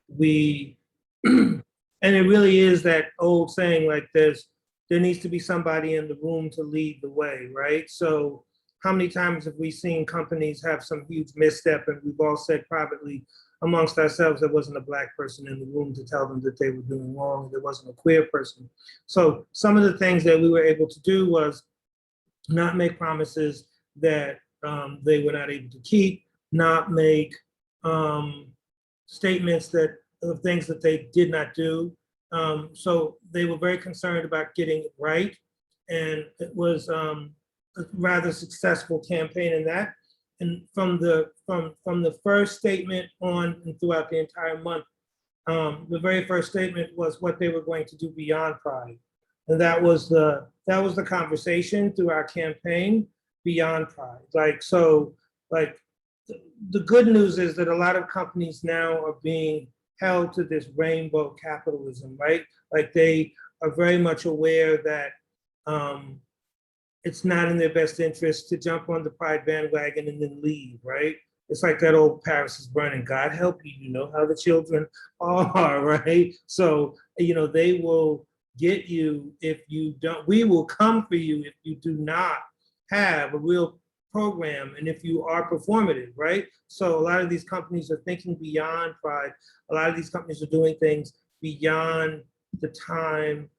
we, and it really is that old saying, like there needs to be somebody in the room to lead the way, right? So how many times have we seen companies have some huge misstep and we've all said privately amongst ourselves there wasn't a Black person in the room to tell them that they were doing wrong, there wasn't a queer person. So some of the things that we were able to do was not make promises that they were not able to keep, not make statements that of things that they did not do. So they were very concerned about getting it right, and it was a rather successful campaign in that. And from the first statement on and throughout the entire month, the very first statement was what they were going to do beyond Pride, and that was the conversation through our campaign, beyond Pride. Like the good news is that a lot of companies now are being held to this rainbow capitalism, right? Like they are very much aware that it's not in their best interest to jump on the Pride bandwagon and then leave, right? It's like that old Paris is burning. God help you, you know how the children are, right? So, they will get you if you don't, we will come for you if you do not have a real program and if you are performative, right? So a lot of these companies are thinking beyond Pride. A lot of these companies are doing things beyond the time,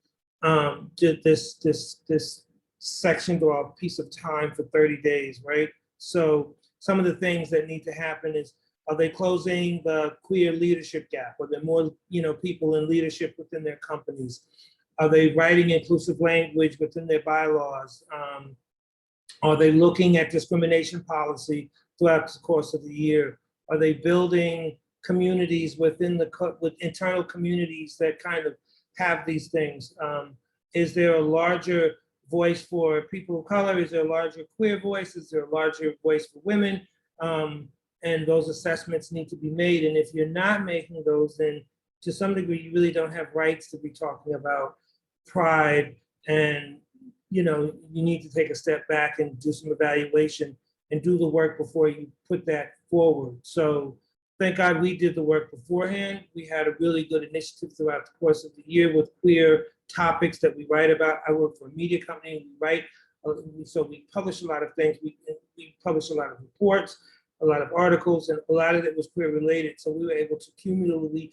this section or a piece of time for 30 days, right? So some of the things that need to happen is, are they closing the queer leadership gap? Are there more, people in leadership within their companies? Are they writing inclusive language within their bylaws? Are they looking at discrimination policy throughout the course of the year? Are they building communities with internal communities that kind of have these things? Is there a larger voice for people of color? Is there a larger queer voice? Is there a larger voice for women? And those assessments need to be made. And if you're not making those, then to some degree, you really don't have rights to be talking about Pride. And you need to take a step back and do some evaluation and do the work before you put that forward. So thank God we did the work beforehand. We had a really good initiative throughout the course of the year with queer topics that we write about. I work for a media company and we write, so we publish a lot of things. We publish a lot of reports, a lot of articles, and a lot of it was queer related. So we were able to cumulatively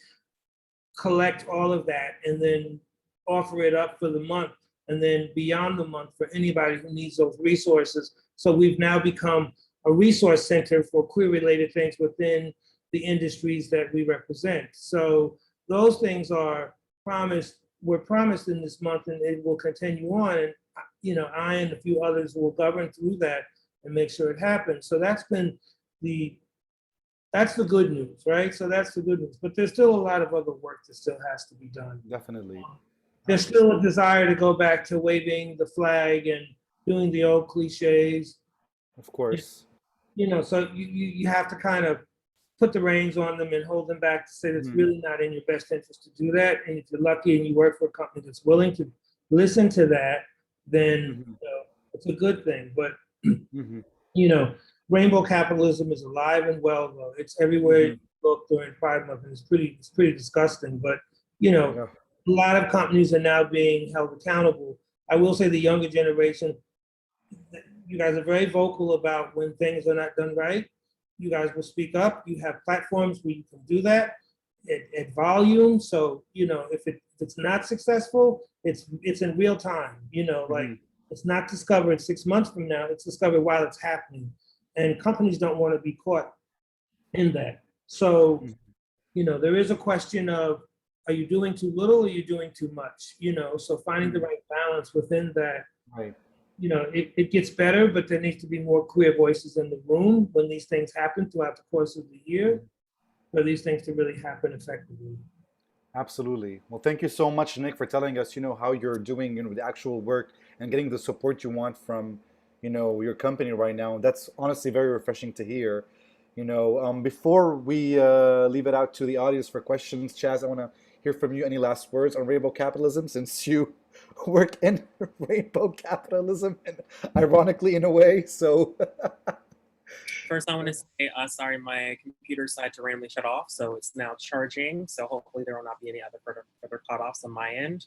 collect all of that and then offer it up for the month, and then beyond the month for anybody who needs those resources. So we've now become a resource center for queer-related things within the industries that we represent. So those things were promised in this month, and it will continue on. And I and a few others will govern through that and make sure it happens. So that's the good news, right? So that's the good news. But there's still a lot of other work that still has to be done. Definitely. There's still a desire to go back to waving the flag and doing the old cliches. Of course. So you have to kind of put the reins on them and hold them back to say it's really not in your best interest to do that. And if you're lucky and you work for a company that's willing to listen to that, then it's a good thing. But rainbow capitalism is alive and well, though. It's everywhere you look during Pride Month, and it's pretty disgusting. But a lot of companies are now being held accountable. I will say the younger generation, you guys are very vocal about when things are not done right. You guys will speak up. You have platforms where you can do that at volume. So, if it's not successful, it's in real time, like it's not discovered 6 months from now, it's discovered while it's happening. And companies don't want to be caught in that. So, there is a question of, are you doing too little or are you doing too much? So finding the right balance within that. Right. It gets better, but there needs to be more queer voices in the room when these things happen throughout the course of the year for these things to really happen effectively. Absolutely. Well, thank you so much, Nick, for telling us, how you're doing, the actual work and getting the support you want from, your company right now. That's honestly very refreshing to hear. Before we leave it out to the audience for questions, Chaz, I want to hear from you. Any last words on rainbow capitalism, since you work in rainbow capitalism, and ironically, in a way. So, First, I want to say, sorry, my computer decided to randomly shut off, so it's now charging. So hopefully there will not be any other further cut-offs on my end.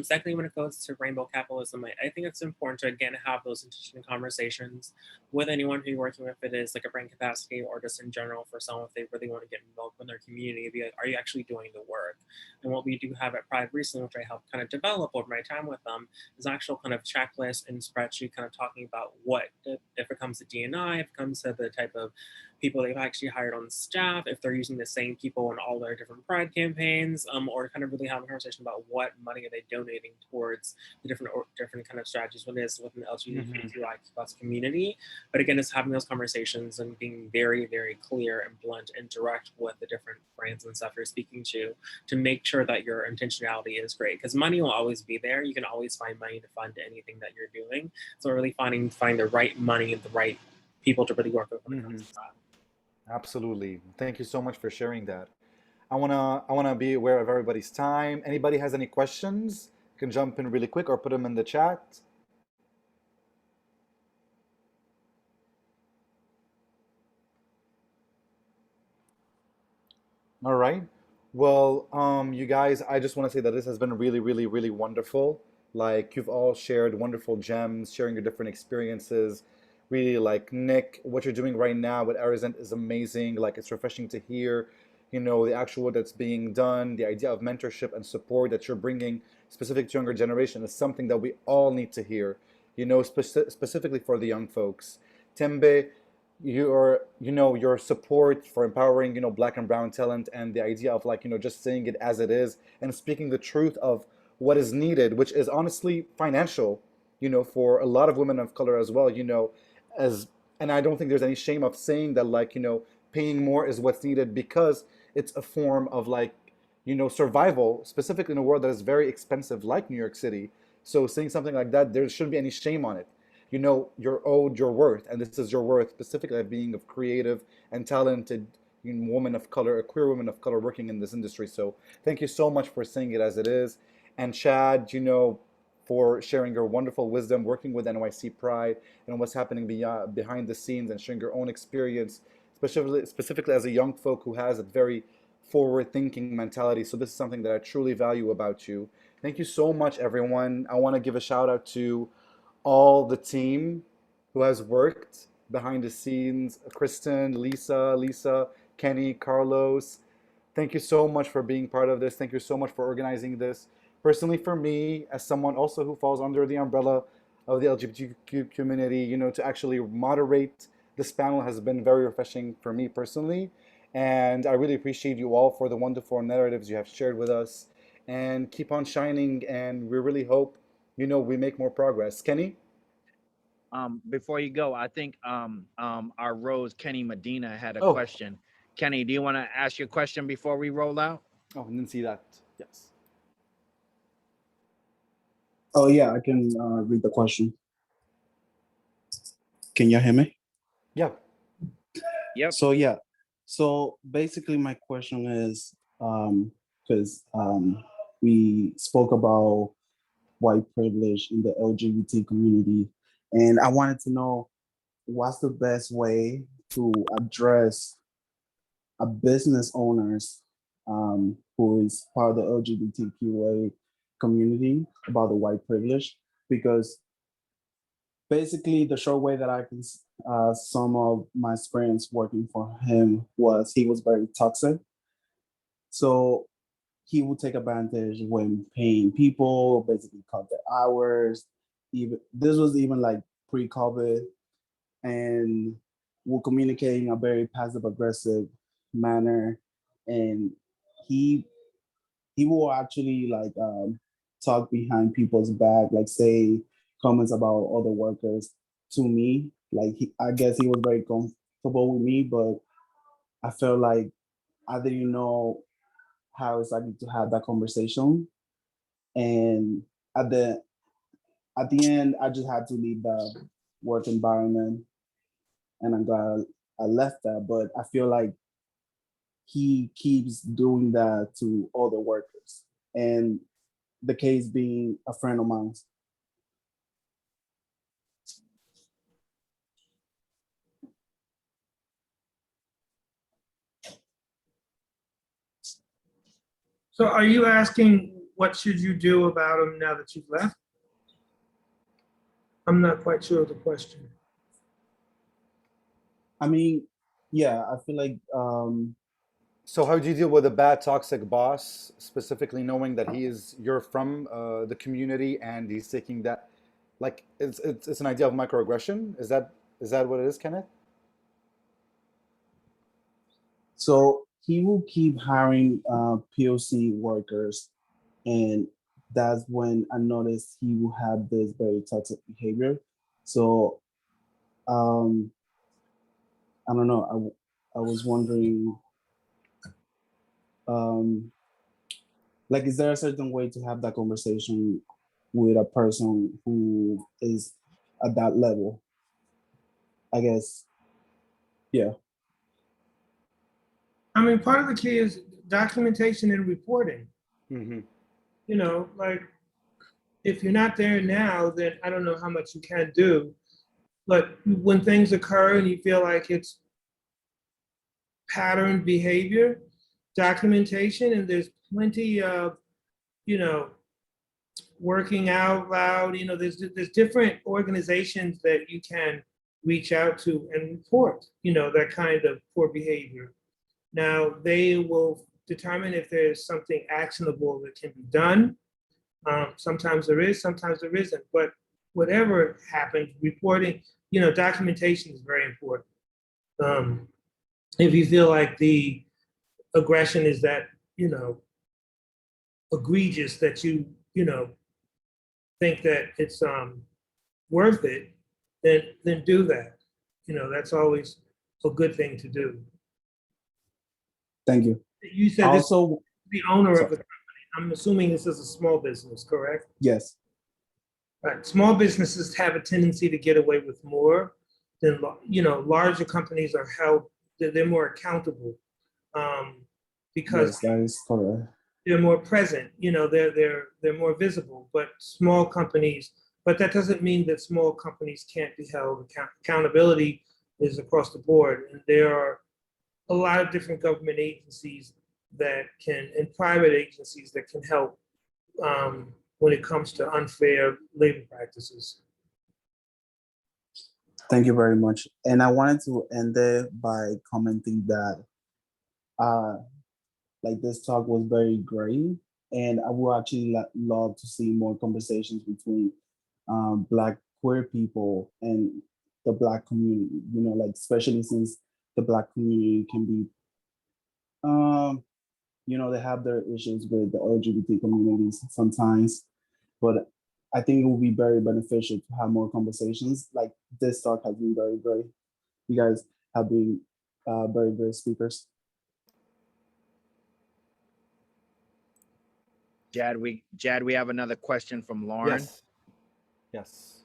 Secondly, when it goes to rainbow capitalism, I think it's important to, again, have those interesting conversations with anyone who you're working with, if it is like a brand capacity or just in general for someone if they really want to get involved in their community. Be like, are you actually doing the work? And what we do have at Pride recently, which I helped kind of develop over my time with them, is actual kind of checklist and spreadsheet kind of talking about what, if it comes to D&I, if it comes to the type of people they've actually hired on staff, if they're using the same people in all their different Pride campaigns, or kind of really having a conversation about what money are they donating towards the different kind of strategies within the LGBTQI plus community. But again, it's having those conversations and being very, very clear and blunt and direct with the different brands and stuff you're speaking to make sure that your intentionality is great. Because money will always be there. You can always find money to fund anything that you're doing. So really find the right money and the right people to really work with when it comes to that. absolutely. Thank you so much for sharing that. I wanna be aware of everybody's time. Anybody has any questions? You can jump in really quick or put them in the chat. All right. Well, you guys, I just want to say that this has been really, really, really wonderful. Like, you've all shared wonderful gems, sharing your different experiences. Really, like, Nick, what you're doing right now with Arizent is amazing. Like, it's refreshing to hear, the actual work that's being done, the idea of mentorship and support that you're bringing specific to younger generation is something that we all need to hear, specifically for the young folks. Tembe, your support for empowering black and brown talent, and the idea of, like, just saying it as it is and speaking the truth of what is needed, which is honestly financial, for a lot of women of color as well, as and I don't think there's any shame of saying that, like, paying more is what's needed, because it's a form of, like, survival, specifically in a world that is very expensive like New York City. So saying something like that, there shouldn't be any shame on it. You're owed your worth, and this is your worth, specifically of being a creative and talented woman of color, a queer woman of color working in this industry. So thank you so much for saying it as it is. And Chad, for sharing your wonderful wisdom working with NYC Pride and what's happening behind the scenes, and sharing your own experience, specifically as a young folk who has a very forward thinking mentality. So this is something that I truly value about you. Thank you so much, everyone. I want to give a shout out to all the team who has worked behind the scenes: Kristen, Lisa, Kenny, Carlos. Thank you so much for being part of this. Thank you so much for organizing this. Personally, for me, as someone also who falls under the umbrella of the LGBTQ community, to actually moderate this panel has been very refreshing for me personally. And I really appreciate you all for the wonderful narratives you have shared with us. And keep on shining. And we really hope, we make more progress. Kenny? Before you go, I think our Rose Kenny Medina had a Oh, question. Kenny, do you want to ask your question before we roll out? oh, I didn't see that. Yes. Oh yeah, I can read the question. Can you hear me? Yeah. Yep. So yeah, so basically my question is, because we spoke about white privilege in the LGBT community, and I wanted to know what's the best way to address a business owners who is part of the LGBTQA community about the white privilege, because basically the short way that I can some of my experience working for him was he was very toxic. So he would take advantage when paying people, basically cut their hours. Even this was even like pre-COVID, and will communicate in a very passive aggressive manner. And he he will actually like talk behind people's back, like say comments about other workers to me. Like I guess he was very comfortable with me, but I felt like I didn't know how exactly to have that conversation. And at the end, I just had to leave the work environment, and I'm glad I left that, but I feel like he keeps doing that to other workers. And the case being a friend of mine. So are you asking what should you do about him now that you've left? I'm not quite sure of the question. I mean, yeah, I feel like So how do you deal with a bad toxic boss, specifically knowing that you're from the community and he's taking that, like it's an idea of microaggression. Is that what it is, Kenneth? so he will keep hiring POC workers, and that's when I noticed he will have this very toxic behavior. So I don't know. I was wondering, like, is there a certain way to have that conversation with a person who is at that level? I guess, yeah. I mean, part of the key is documentation and reporting. Mm-hmm. You know, like if you're not there now, then I don't know how much you can do. But when things occur and you feel like it's patterned behavior, documentation, and there's plenty of, you know, working out loud, you know, there's different organizations that you can reach out to and report, you know, that kind of poor behavior. Now, they will determine if there's something actionable that can be done. Sometimes there is, sometimes there isn't. But whatever happened, reporting, you know, documentation is very important. If you feel like the aggression is that, you know, egregious that you know, think that it's worth it, then do that. You know, that's always a good thing to do. Thank you. You said this is Also, the owner sorry. of the company. I'm assuming this is a small business, correct? Yes. Right. Small businesses have a tendency to get away with more than, you know, larger companies are held, they're more accountable because Yes, that is correct. they're more present, you know, they're more visible. But small companies, but that doesn't mean that small companies can't be held accountability is across the board. And there are a lot of different government agencies that can, and private agencies that can help when it comes to unfair labor practices. Thank you very much. And I wanted to end it by commenting that like this talk was very great, and I would actually love to see more conversations between Black queer people and the Black community, you know, like especially since the Black community can be, you know, they have their issues with the LGBT communities sometimes, but I think it will be very beneficial to have more conversations. Like this talk has been very great. You guys have been very great speakers. Jad, we have another question from Lauren. Yes. Yes.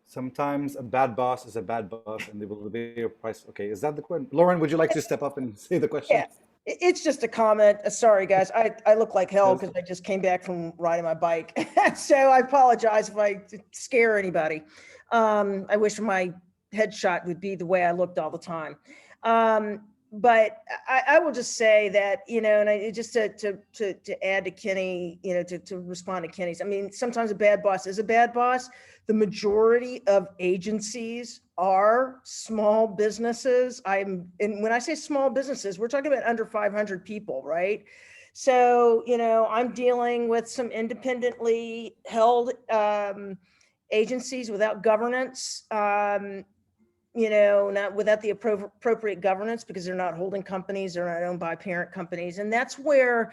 Sometimes a bad boss is a bad boss, and they will pay your price. Okay, is that the question? Lauren, would you like to step up and say the question? Yeah, it's just a comment. Sorry, guys. I look like hell Yes. because I just came back from riding my bike. So I apologize if I scare anybody. I wish my headshot would be the way I looked all the time. But I will just say that, you know, and just to add to Kenny, you know, to respond to Kenny's, I mean, sometimes a bad boss is a bad boss. The majority of agencies are small businesses. And when I say small businesses, we're talking about under 500 people, right? So, you know, I'm dealing with some independently held agencies without governance, you know, not without the appropriate governance because they're not holding companies, they're not owned by parent companies. And that's where,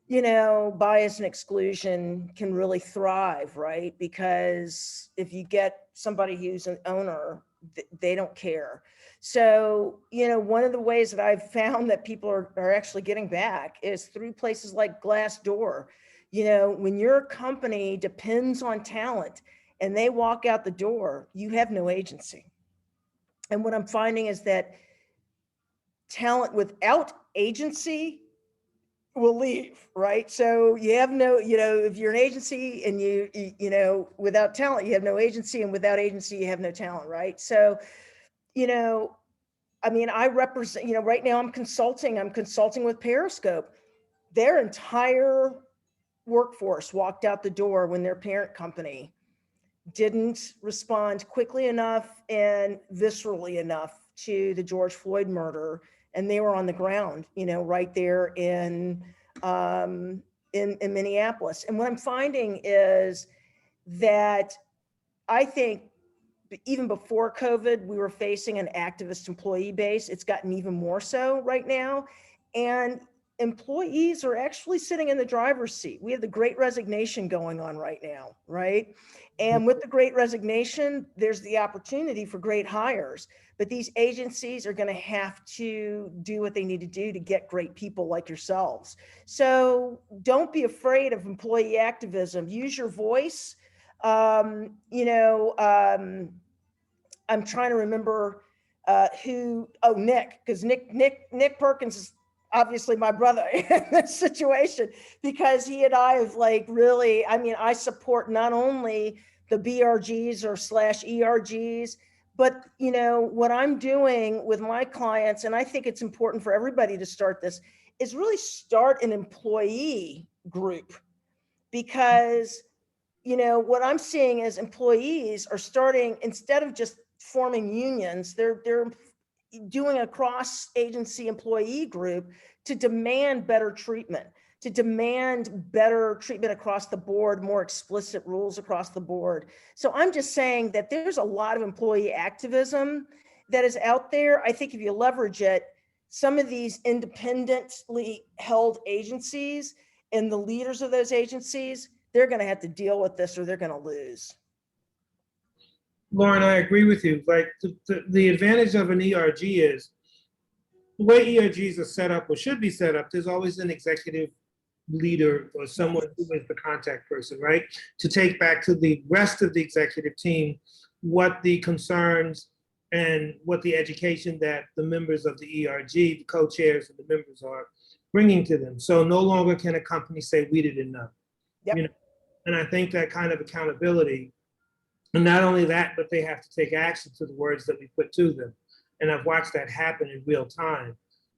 you know, bias and exclusion can really thrive, right? Because if you get somebody who's an owner, they don't care. So, you know, one of the ways that I've found that people are actually getting back is through places like Glassdoor. You know, when your company depends on talent and they walk out the door, you have no agency. And what I'm finding is that talent without agency will leave, right? So you have no, if you're an agency and without talent, you have no agency, and without agency, you have no talent, right? So, I mean, I represent, right now I'm consulting with Periscope. Their entire workforce walked out the door when their parent company didn't respond quickly enough and viscerally enough to the George Floyd murder. And they were on the ground, right there in Minneapolis. And what I'm finding is that I think even before COVID, we were facing an activist employee base. It's gotten even more so right now. And employees are actually sitting in the driver's seat. We have the Great Resignation going on right now, right? And with the Great Resignation, there's the opportunity for great hires. But these agencies are going to have to do what they need to do to get great people like yourselves. So don't be afraid of employee activism. Use your voice. I'm trying to remember Nick, because Nick Perkins is obviously my brother in this situation, because he and I have really, I support not only the BRGs or /ERGs, but what I'm doing with my clients, and I think it's important for everybody to start this, is really start an employee group, because what I'm seeing is employees are starting, instead of just forming unions, they're doing a cross agency employee group to demand better treatment, across the board, more explicit rules across the board. So I'm just saying that there's a lot of employee activism that is out there. I think if you leverage it, some of these independently held agencies and the leaders of those agencies, they're going to have to deal with this or they're going to lose. Lauren, I agree with you. Like the advantage of an ERG is the way ERGs are set up or should be set up, there's always an executive leader or someone who is the contact person, right? To take back to the rest of the executive team what the concerns and what the education that the members of the ERG, the co-chairs and the members are bringing to them. So no longer can a company say we did enough. Yep. And I think that kind of accountability, and not only that, but they have to take action to the words that we put to them. And I've watched that happen in real time.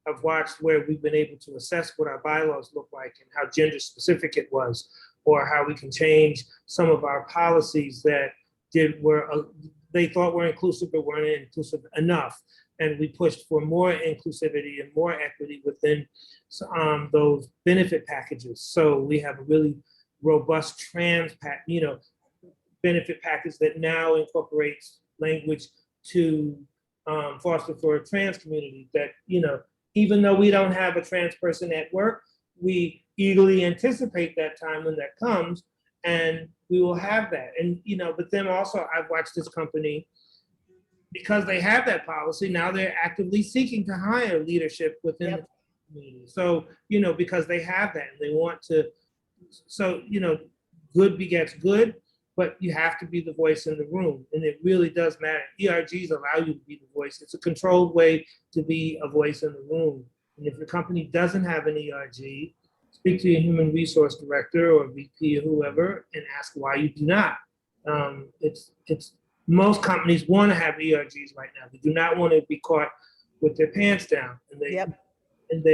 I've watched where we've been able to assess what our bylaws look like and how gender specific it was, or how we can change some of our policies that they thought were inclusive but weren't inclusive enough. And we pushed for more inclusivity and more equity within those benefit packages. So we have a really robust benefit package that now incorporates language to foster for a trans community that, even though we don't have a trans person at work, we eagerly anticipate that time when that comes, and we will have that. And, but then also I've watched this company, because they have that policy, now they're actively seeking to hire leadership within the community. So, because they have that and they want to, so, good begets good, but you have to be the voice in the room. And it really does matter. ERGs allow you to be the voice. It's a controlled way to be a voice in the room. And if your company doesn't have an ERG, speak to your human resource director or VP or whoever and ask why you do not. Most companies want to have ERGs right now. They do not want to be caught with their pants down. And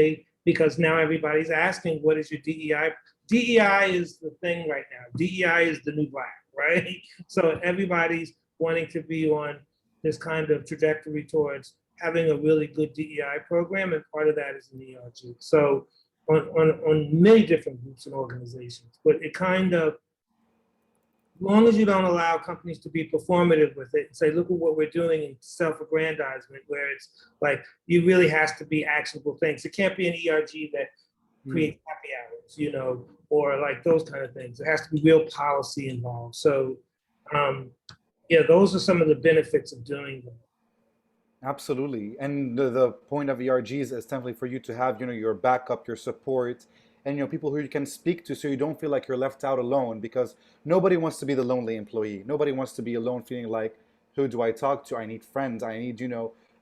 because now everybody's asking, what is your DEI? DEI is the thing right now. DEI is the new black, right? So everybody's wanting to be on this kind of trajectory towards having a really good DEI program, and part of that is an ERG. So on many different groups and organizations, but it kind of, as long as you don't allow companies to be performative with it and say, look at what we're doing in self-aggrandizement, where it's like, you really has to be actionable things. It can't be an ERG that creates happy hours, or like those kind of things. There has to be real policy involved. So those are some of the benefits of doing that. Absolutely. And the point of ERGs is definitely for you to have, your backup, your support, and, people who you can speak to so you don't feel like you're left out alone, because nobody wants to be the lonely employee. Nobody wants to be alone feeling like, who do I talk to? I need friends. I need,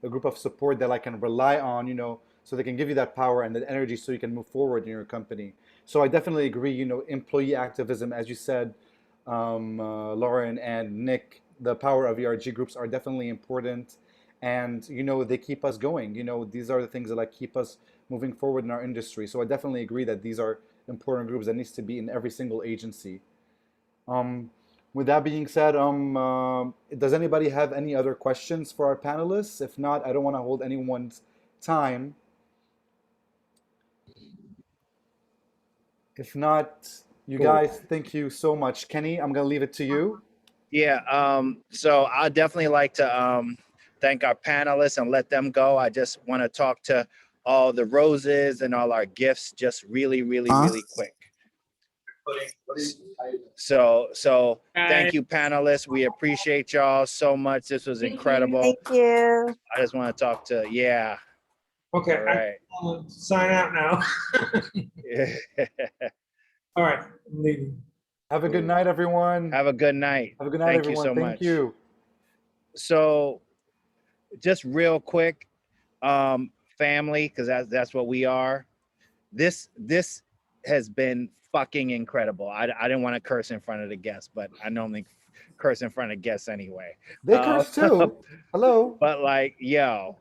a group of support that I can rely on, so they can give you that power and that energy so you can move forward in your company. So I definitely agree, employee activism, as you said, Lauren and Nick, the power of ERG groups are definitely important. And, they keep us going. These are the things that like keep us moving forward in our industry. So I definitely agree that these are important groups that needs to be in every single agency. With that being said, does anybody have any other questions for our panelists? If not, I don't want to hold anyone's time. If not, you Cool. guys, thank you so much. Kenny, I'm gonna leave it to you. Yeah, so I'd definitely like to thank our panelists and let them go. I just want to talk to all the roses and all our gifts just really, really quick. So thank you, panelists. We appreciate y'all so much. This was incredible. Thank you. I just want to talk to, yeah. Okay, All right. I'll sign out now. All right, I'm leaving. Have a good night, everyone. Have a good night. Have a good night, Thank everyone. you so Thank much. you. So just real quick, family, because that's what we are. This has been fucking incredible. I didn't want to curse in front of the guests, but I normally curse in front of guests anyway. They curse too. Hello. But yo,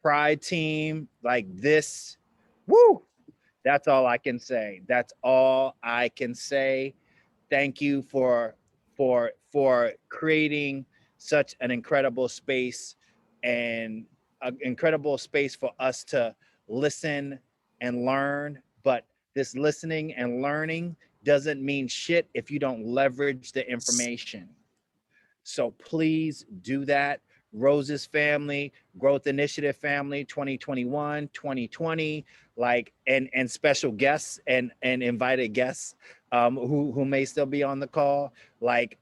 Pride team, like this, woo! That's all I can say. That's all I can say. Thank you for creating such an incredible space and an incredible space for us to listen and learn. But this listening and learning doesn't mean shit if you don't leverage the information. So please do that. Rose's family, Growth Initiative family, 2021, 2020, and special guests and invited guests who may still be on the call.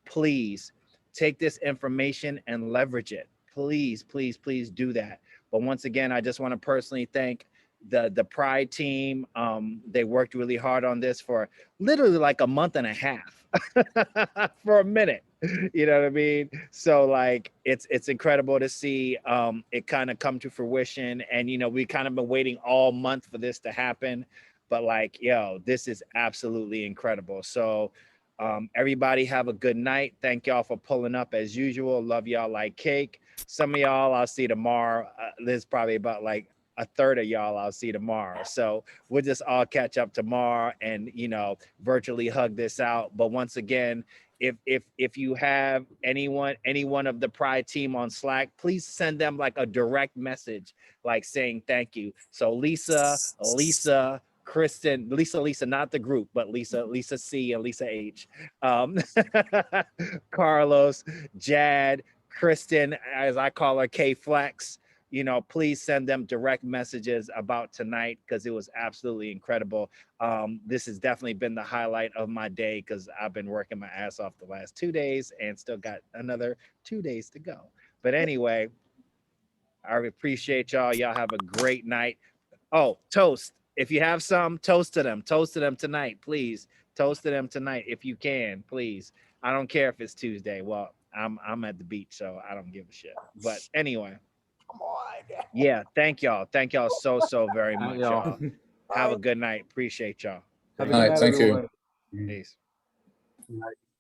Please take this information and leverage it. Please, please, please do that. But once again, I just want to personally thank the Pride team. They worked really hard on this for literally like a month and a half for a minute. You know what I mean? So it's incredible to see it kind of come to fruition. And we kind of been waiting all month for this to happen. But this is absolutely incredible. So everybody have a good night. Thank y'all for pulling up as usual. Love y'all like cake. Some of y'all I'll see tomorrow. There's probably about a third of y'all I'll see tomorrow. So we'll just all catch up tomorrow and virtually hug this out. But once again, if you have any one of the Pride team on Slack, please send them a direct message saying thank you. So Lisa, Kristen, Lisa, not the group, but Lisa C and Lisa H, Carlos, Jad, Kristen, as I call her, K Flex. Please send them direct messages about tonight because it was absolutely incredible. This has definitely been the highlight of my day because I've been working my ass off the last 2 days and still got another 2 days to go. But anyway, I appreciate y'all. Y'all have a great night. Oh, toast. If you have some, toast to them. Toast to them tonight, please. Toast to them tonight if you can, please. I don't care if it's Tuesday. Well, I'm at the beach, so I don't give a shit. But anyway. Come on. Yeah, thank y'all. Thank y'all so very much, y'all. Have a good night. Appreciate y'all. Have a good night, Thank you. everyone. Peace. Good night.